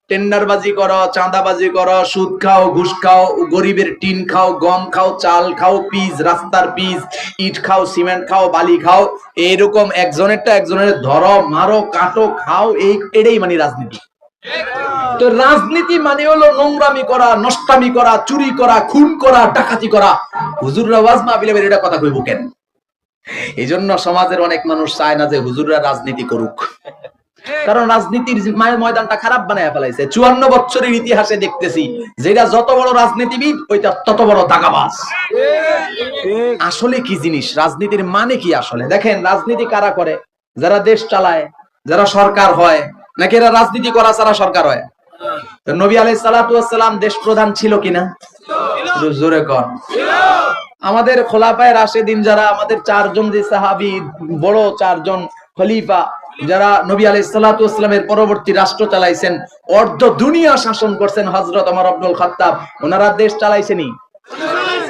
Speaker 1: টেন্ডারবাজি করো, চাঁদাবাজি করো, সুদ খাও, ঘুষ খাও, গরিবের টিন খাও, গম খাও, চাল খাও, পিচ, রাস্তার পিচ, ইট খাও, সিমেন্ট খাও, বালি খাও, এইরকম একজনেরটা একজনের ধরো, মারো, কাটো, খাও, এটাই মানে রাজনীতি। তো রাজনীতি মানে হলো নোংরামি করা, নষ্টামি করা, চুরি করা, খুন করা, ডাকাতি করা। হুজুররা ওয়াজ মাহফিলে এটা কথা কইব কেন? এই জন্য সমাজের অনেক মানুষ চায় না যে হুজুররা রাজনীতি করুক, কারণ রাজনীতির ময়দানটা খারাপ বানায় ফেলাইছে। 54 বছরের ইতিহাসে দেখতেছি যেটা যত বড় রাজনীতিবিদ ওইটা তত বড় দাগাবাজ। আসলে কি জিনিস রাজনীতির মানে কি? আসলে দেখেন, রাজনীতি কারা করে? যারা দেশ চালায়, যারা সরকার হয়, নাকি এরা রাজনীতি করা ছাড়া সরকার হয়? তো নবী আলাইহিস সালাতু ওয়াস সালাম দেশ প্রধান ছিল কিনা? জোরে কর। আমাদের খোলাফায়ে রাশিদিন যারা, আমাদের 4 জন যে সাহাবী, বড় 4 জন খলিফা যারা নবী আলাইহিস সালাতু ওয়াস সালামের পরবর্তী রাষ্ট্র চালাইছেন, অর্ধ দুনিয়া শাসন করছেন, হযরত ওমর ইবনুল খাত্তাব, ওনারা দেশ চালাইছেনি?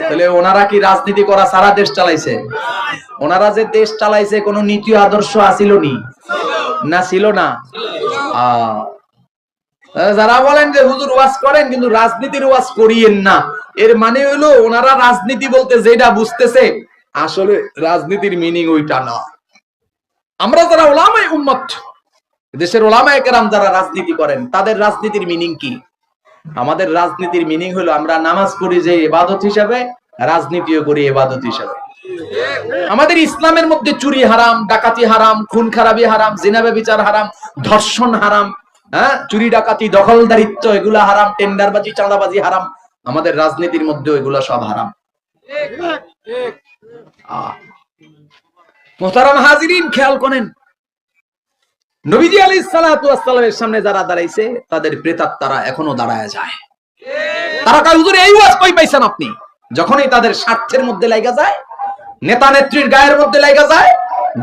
Speaker 1: তাহলে ওনারা কি রাজনীতি করা সারা দেশ চালাইছে? ওনারা যে দেশ চালাইছে কোন নীতি আদর্শ আছিল নি? না ছিল না? যারা বলেন যে হুজুর ওয়াজ করেন কিন্তু রাজনীতির ওয়াজ করিয়েন না, এর মানে হলো ওনারা রাজনীতি বলতে যেটা বুঝতেছে আসলে রাজনীতির মিনিং ওইটা না। আমরা যারা উলামায়ে উম্মত, দেশের উলামায়ে কেরাম যারা রাজনীতি করেন, তাদের রাজনীতির মিনিং কি? আমাদের রাজনীতির মিনিং হলো আমরা নামাজ পড়ি যে ইবাদত হিসাবে, রাজনীতিও করি ইবাদত হিসাবে। আমাদের ইসলামের মধ্যে চুরি হারাম, ডাকাতি হারাম, খুন খারাপি হারাম, জিনা ব্যভিচার হারাম, ধর্ষণ হারাম, চুরি ডাকাতি, দখলদারিত্ব এগুলা হারাম, টেন্ডারবাজি, চাঁদাবাজি হারাম। আমাদের রাজনীতির মধ্যে এগুলা সব হারাম। মুহতারাম হাজিরিন, খেয়াল করেন, নবীজি আলাইহিস সালাতু ওয়াস সালামের সামনে যারা দাঁড়াইছে তাদের প্রেতাত্মারা এখনো দাঁড়ায় যায়। তারা কয় হুজুর এই ওয়াজ কই পাইছেন আপনি? যখনই তাদের স্বার্থের মধ্যে লাগা যায়, নেতা নেত্রীর গায়ের মধ্যে লাগা যায়,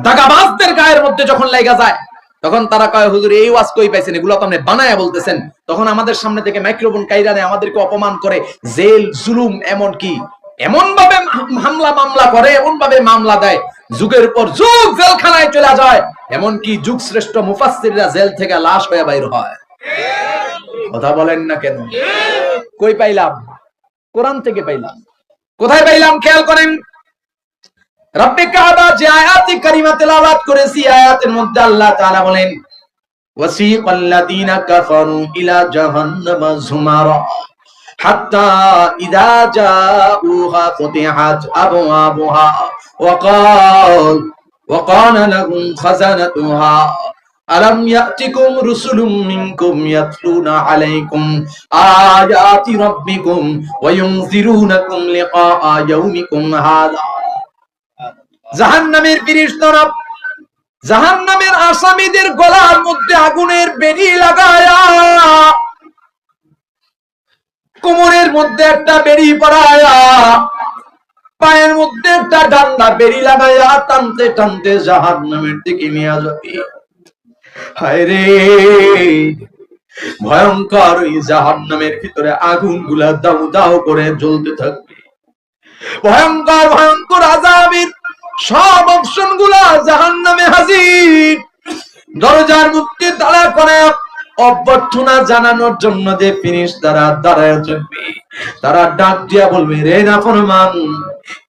Speaker 1: দাগাবাজদের গায়ের মধ্যে যখন লাগা যায়, তখন তারা কয় হুজুর এই ওয়াজ কই পাইছেন? এগুলো তো আপনি বানায়া বলতেছেন। তখন আমাদের সামনে থেকে মাইক্রোফোন কাইরা নেয়, আমাদেরকে অপমান করে, জেল জুলুম, এমন কি এমন ভাবে হামলা মামলা করে, এমন ভাবে মামলা দেয়, যুগের পর যুগ জেলখানায় চলে যায়, এমন কি যুগ শ্রেষ্ঠ মুফাসসিররা জেল থেকে লাশ হয়ে বাইর হয়। কথা বলেন না কেন? কই পাইলাম? কোরআন থেকে পাইলাম। কোথায় পাইলাম? খেয়াল করেন, রব্বে কাবা যে আয়াতে কারিমা তেলাওয়াত করেছি, আয়াতের মধ্যে আল্লাহ তাআলা বলেন, ওয়াসিকাল লাযিনা কাফারু ইলা জাহান্নামা যুমারা হাত্তা ইযা জাউহা ফুতিহাত আবওয়াবুহা ওয়া ক্বালা লাহুম খাযানাতুহা আলাম ইয়াতিকুম রুসুলুম মিনকুম ইয়াতলুনা আলাইকুম আয়াতি রাব্বিকুম ওয়া ইউনযিরুনাকুম লিকা ইয়াউমিকুম হাযা। জাহান্নামের ফেরেশতারা জাহান্নামের আসামীদের গলার মধ্যে আগুনের বেড়ি লাগায়া, কোমরের মধ্যে একটা বেড়ি পরায়া, পায়ের মধ্যে একটা ডান্ডা বেড়ি লাগায়া টানতে টানতে জাহান্নামের দিকে নিয়ে যাবে। হায় রে, ভয়ঙ্কর ওই জাহান্নামের ভিতরে আগুনগুলা দাউ দাউ করে জ্বলতে থাকবে। ভয়ঙ্কর ভয়ঙ্কর আযাবের সব অপশন গুলা জাহান্নামে হাজির। দরজার মধ্যে তালা করে অভ্যর্থনা জানানোর জন্য যে ফেরেশতারা দাঁড়ায় থাকবে, তারা ডাক দিয়া বলবে, রে নাফরমান,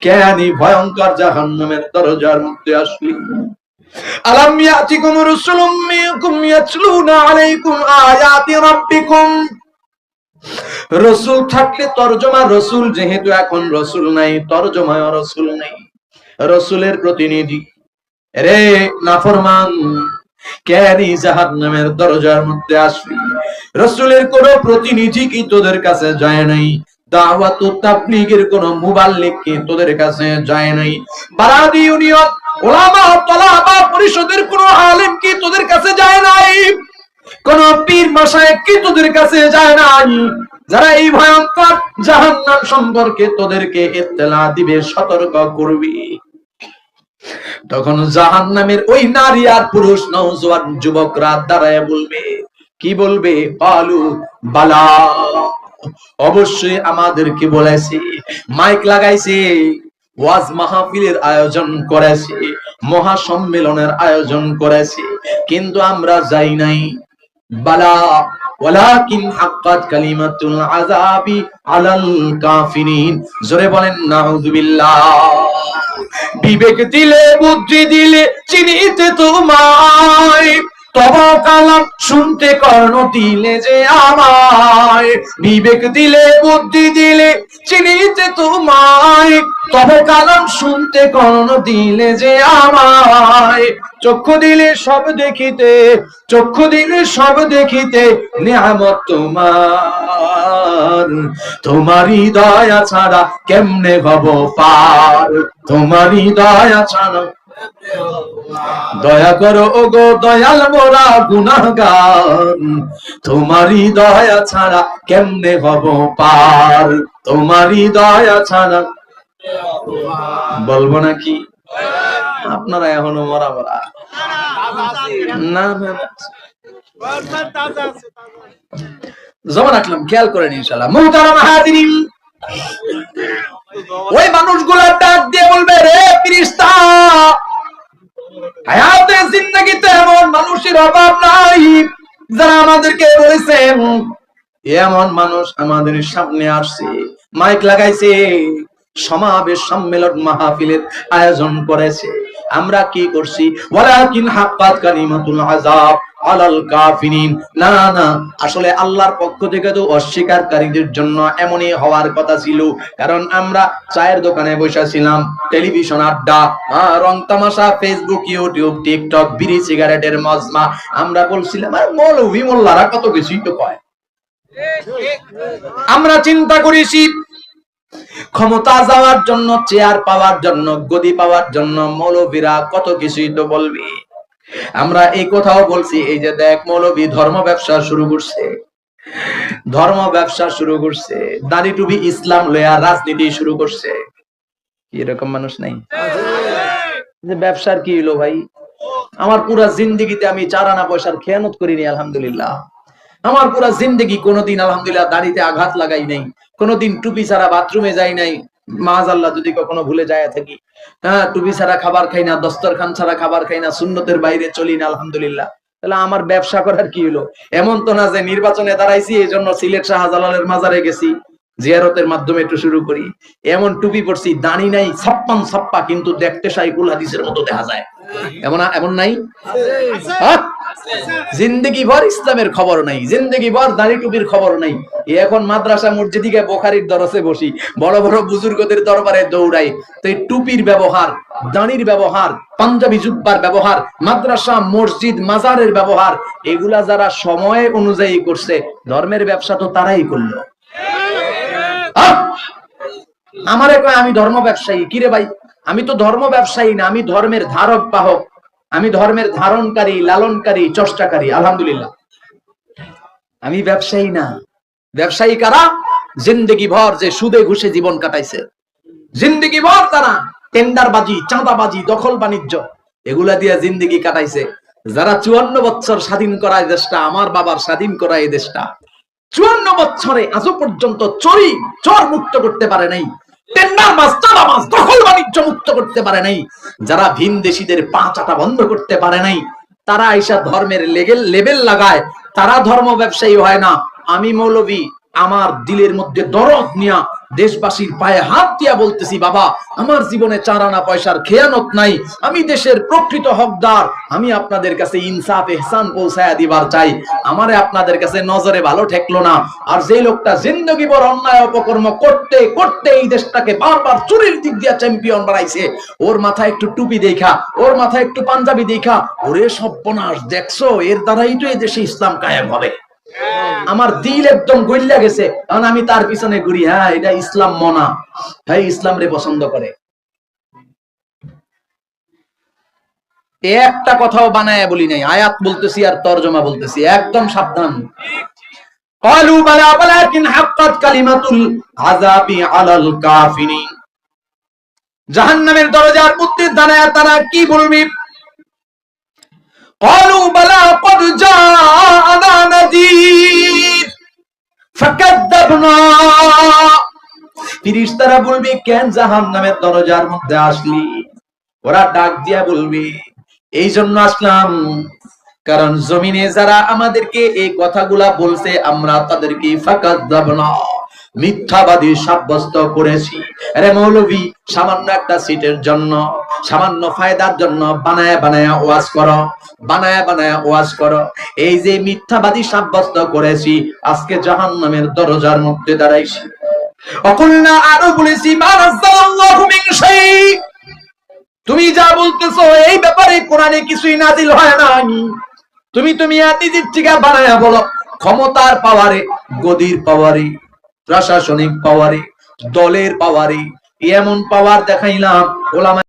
Speaker 1: কেন ভয়ঙ্কর জাহান্নামের দরজার মধ্যে আসলি? আলাম ইয়াতিকুম রুসুলুম মিনকুম ইয়াতলুনা আলাইকুম আয়াতি রাব্বিকুম। রাসূল থাকলে তরজমা রাসূল, যেহেতু এখন রাসূল নাই, তরজমায় রাসূল নাই, রাসূলের প্রতিনিধি। রে নাফরমান, কেন জাহান্নামের দরজার মধ্যে আসলি? রাসূলের কোন প্রতিনিধি কি তোদের কাছে যায় নাই? দাওয়াত ও তাবলীগের কোন মুবাল্লিগ কি তোদের কাছে যায় নাই? বারাদি ইউনিয়ন উলামা তলাবা পরিষদের কোন আলেম কি তোদের কাছে যায় নাই? কোন পীর মাশায়েখ কি তোদের কাছে যায় নাই? যারা এই ভয়ঙ্কর জাহান্নাম সম্পর্কে তোদেরকে ইত্তেলা দিবে, সতর্ক করবি। তখন জাহান্নামের ওই নারী আর পুরুষ, নওজোয়ান যুবকরা দাঁড়ায় বলবে, কি বলবে? আলু বালা, অবশ্যই আমাদেরকে বলেছে, মাইক লাগাইছে, ওয়াজ মাহফিলের আয়োজন করেছে, মহাসম্মেলনের আয়োজন করেছে, কিন্তু আমরা যাই নাই। বালা ওয়ালাকিন হাক্কাত কালিমাতুল আযাবি আলাল কাফিরিন। জোরে বলেন নাউযুবিল্লাহ। বিবেক দিলে, বুদ্ধি দিলে চিনিতে তোমায়, তব কালাম শুনতে কর্ণ দিলে যে আমায়। বিবেক দিলে, বুদ্ধি দিলে চিনিতে তোমায়, তব কালাম শুনতে কর্ণ দিলে যে আমায়। চক্ষু দিলে সব দেখিতে, চক্ষু দিলে সব দেখিতে, নিয়ামত তোমার, তোমারই দয়া ছাড়া কেমনে হব পার, তোমারই দয়া ছাড়া। দয়া করো ওগো দয়াল মোরা গুনাহগার, তোমারই দয়া ছাড়া কেমনে হব পার, তোমারই দয়া ছাড়া। বলবো নাকি? আপনারা এখনো মরা মরা না না, জমা রাখলাম, খেয়াল করেন ইনশাআল্লাহ। মুহতারাম হাজিরিন, ওই মানুষগুলা ডাক দিয়ে বলবে, রে ফেরেশতা, হায়াতে জিন্দেগিতে এমন মানুষের অভাব নাই যারা আমাদেরকে বলেছেন। এমন মানুষ আমাদের সামনে আসছে, মাইক লাগাইছে, সমাবেশ সম্মেলন মাহফিলের আয়োজন করেছে, আমরা কি করছি? ওয়ালাকিন হাক্কাত কালিমাতুল আযাব আলাল কাফিরিন। না না, আসলে আল্লাহর পক্ষ থেকে তো অস্বীকারীদের জন্য এমনই হওয়ার কথা ছিল, কারণ আমরা চায়ের দোকানে বসেছিলাম, টেলিভিশন আড্ডা, রং তামাশা, ফেসবুক, ইউটিউব, টিকটক, বিড়ি সিগারেটের মজমা, আমরা বলছিলাম আর মৌলভী মোল্লারা কত কিছুই তো কয়। আমরা চিন্তা করেছি ক্ষমতা যাওয়ার জন্য, চেয়ার পাওয়ার জন্য, গদি পাওয়ার জন্য মৌলভীরা কত কিছুই তো বলবে। আমরা এই কথাও বলছি, এই যে দেখ মৌলভী ধর্ম ব্যবসা শুরু করছে, ধর্ম ব্যবসা শুরু করছে, দাড়ি টুপি ইসলাম লয়া রাজনীতি শুরু করছে। এরকম মানুষ নাই যে ব্যবসার কি হলো ভাই? আমার পুরা জিন্দেগিতে আমি 4 আনা পয়সার খেয়ানত করিনি আলহামদুলিল্লাহ। আমার পুরা জিন্দেগি কোনোদিন আলহামদুলিল্লাহ দাড়িতে আঘাত লাগাই নাই, কোনোদিন টুপি ছাড়া বাথরুমে যাই নাই, মাআজাল্লাহ যদি কখনো ভুলে যায় থাকি। হ্যাঁ, টুপি ছাড়া খাবার খাই না, দস্তরখান ছাড়া খাবার খাই না, সুন্নতের বাইরে চলি না আলহামদুলিল্লাহ। তাহলে আমার ব্যবসা করার কি হলো? এমন তো না যে নির্বাচনে দাঁড়াইছি এই জন্য সিলেট শাহজালালের মাজারে গেছি, জিয়ারতের মাধ্যমে একটু শুরু করি। এমন টুপি পরছি, দাড়ি নাই ছাপ্পান ছাপ্পা, কিন্তু দেখতে সাইকুল হাদিসের মতো দেখা যায়। এমন এমন নাই? জিন্দেগি ভর ইসলামের খবর নাই, জিন্দেগি ভর দাড়ি টুপির খবর নাই। এখন মাদ্রাসা মসজিদে বুখারীর দরসে বসি, বড় বড় বুজুর্গদের দরবারে দৌড়াই, তো এই টুপির ব্যবহার, দাড়ির ব্যবহার, পাঞ্জাবি জুব্বার ব্যবহার, মাদ্রাসা মসজিদ মাজারের ব্যবহার, এগুলা যারা সময় অনুযায়ী করছে, ধর্মের ব্যবসা তো তারাই করলো। আমারে কয় আমি ধর্ম ব্যবসায়ী। কিরে ভাই, আমি তো ধর্ম ব্যবসায়ী না, আমি ধর্মের ধারক বাহক, আমি ধর্মের ধারণকারী, লালনকারী, চষ্টাকারী। আলহামদুলিল্লাহ, আমি ব্যবসায়ী না। ব্যবসায়ী কারা? জিন্দেগি ভর যে সুদে ঘুষে জীবন কাটাইছে, জিন্দেগি ভর তারা টেন্ডারবাজি, চাঁদাবাজি, দখল বাণিজ্য, এগুলা দিয়ে জিন্দেগি কাটাইছে। যারা 54 বছর স্বাধীন করা এই দেশটা, আমার বাবার স্বাধীন করা এই দেশটা, 54 বছরে আজও পর্যন্ত চোর মুক্ত করতে পারে নাই, টেন্ডারবাজ, চাঁদাবাজ, দখল বাণিজ্য মুক্ত করতে পারে নাই, যারা ভিন দেশীদের পা চাটা বন্ধ করতে পারে নাই, তারা আইসা ধর্মের লেবেল লাগায়, তারা ধর্ম ব্যবসায়ী হয় না। আমি মৌলভী, আমার দিলের মধ্যে দরদ নিয়া দেশবাসীর পায়ে হাত দিয়া বলতেছি, বাবা আমার জীবনে 4 আনা পয়সার খেয়ানত নাই, আমি দেশের প্রকৃত হকদার, আমি আপনাদের কাছে ইনসাফ ইহসান পৌঁছায়া দিবার চাই, আমারে আপনাদের কাছে নজরে ভালো ঠেকলো না। আর যে লোকটা জিন্দেগি ভর অন্যায় অপকর্ম করতে করতে এই দেশটাকে বারবার চুরির দিক দিয়া চ্যাম্পিয়ন বানাইছে, ওর মাথায় একটু টুপি দেখা, ওর মাথায় একটু পাঞ্জাবি দেখা, ওরে সর্বনাশ, দেখছো এর দ্বারাই তো এই দেশে ইসলাম কায়েম হবে। আমার দিল একদম গইল্লা গেছে, কারণ আমি তার পিছনে ঘুরি। হ্যাঁ, এটা ইসলাম মনা, হ্যাঁ ইসলাম রে পছন্দ করে। একটা কথাও বানায় বলি নাই, আয়াত বলতেছি আর তরজমা বলতেছি, একদম সাবধান। ক্বালু বালা ওয়ালাকিন হাক্কাত কালিমাতুল আযাবি আলাল কাফিরিন। জাহান্নামের দরজার মধ্যে দাঁড়ায় তারা কি বলবে? ক্বালু বালা ক্বাদ জাআনা নাযীর ফাকাদ্দাবনা, ফেরেশতারা বলবে কেন জাহান্নামের দরজার মধ্যে আসলি? ওরা ডাক দিয়া বলবে এই জন্য আসলাম, কারণ জমিনে যারা আমাদেরকে এই কথাগুলা বলছে আমরা তাদেরকে ফাকাদ্দাবনা, মিথ্যাবাদী সাব্যস্ত করেছি। আরে মৌলভী, সামান্য একটা সিটের জন্য, সামান্য ফায়দার জন্য বানায়া বানায়া ওয়াজ করো, বানায়া বানায়া ওয়াজ করো। এই যে মিথ্যাবাদী সাব্যস্ত করেছি, আজকে জাহান্নামের দরজার মধ্যে দাঁড়াইছি। অকুলনা, আরো বলেছি মা নাযালাল্লাহু মিন শাই, তুমি যা বলতেছো এই ব্যাপারে কোরআনে কিছুই নাজিল হয় নাই। তুমি নিজের থেকে বানায়া বলো, ক্ষমতার পাওয়ারে, গদির পাওয়ারে, প্রশাসনিক পাওয়ারে, দলের পাওয়ারে এমন পাওয়ার দেখাইলাম ওলামা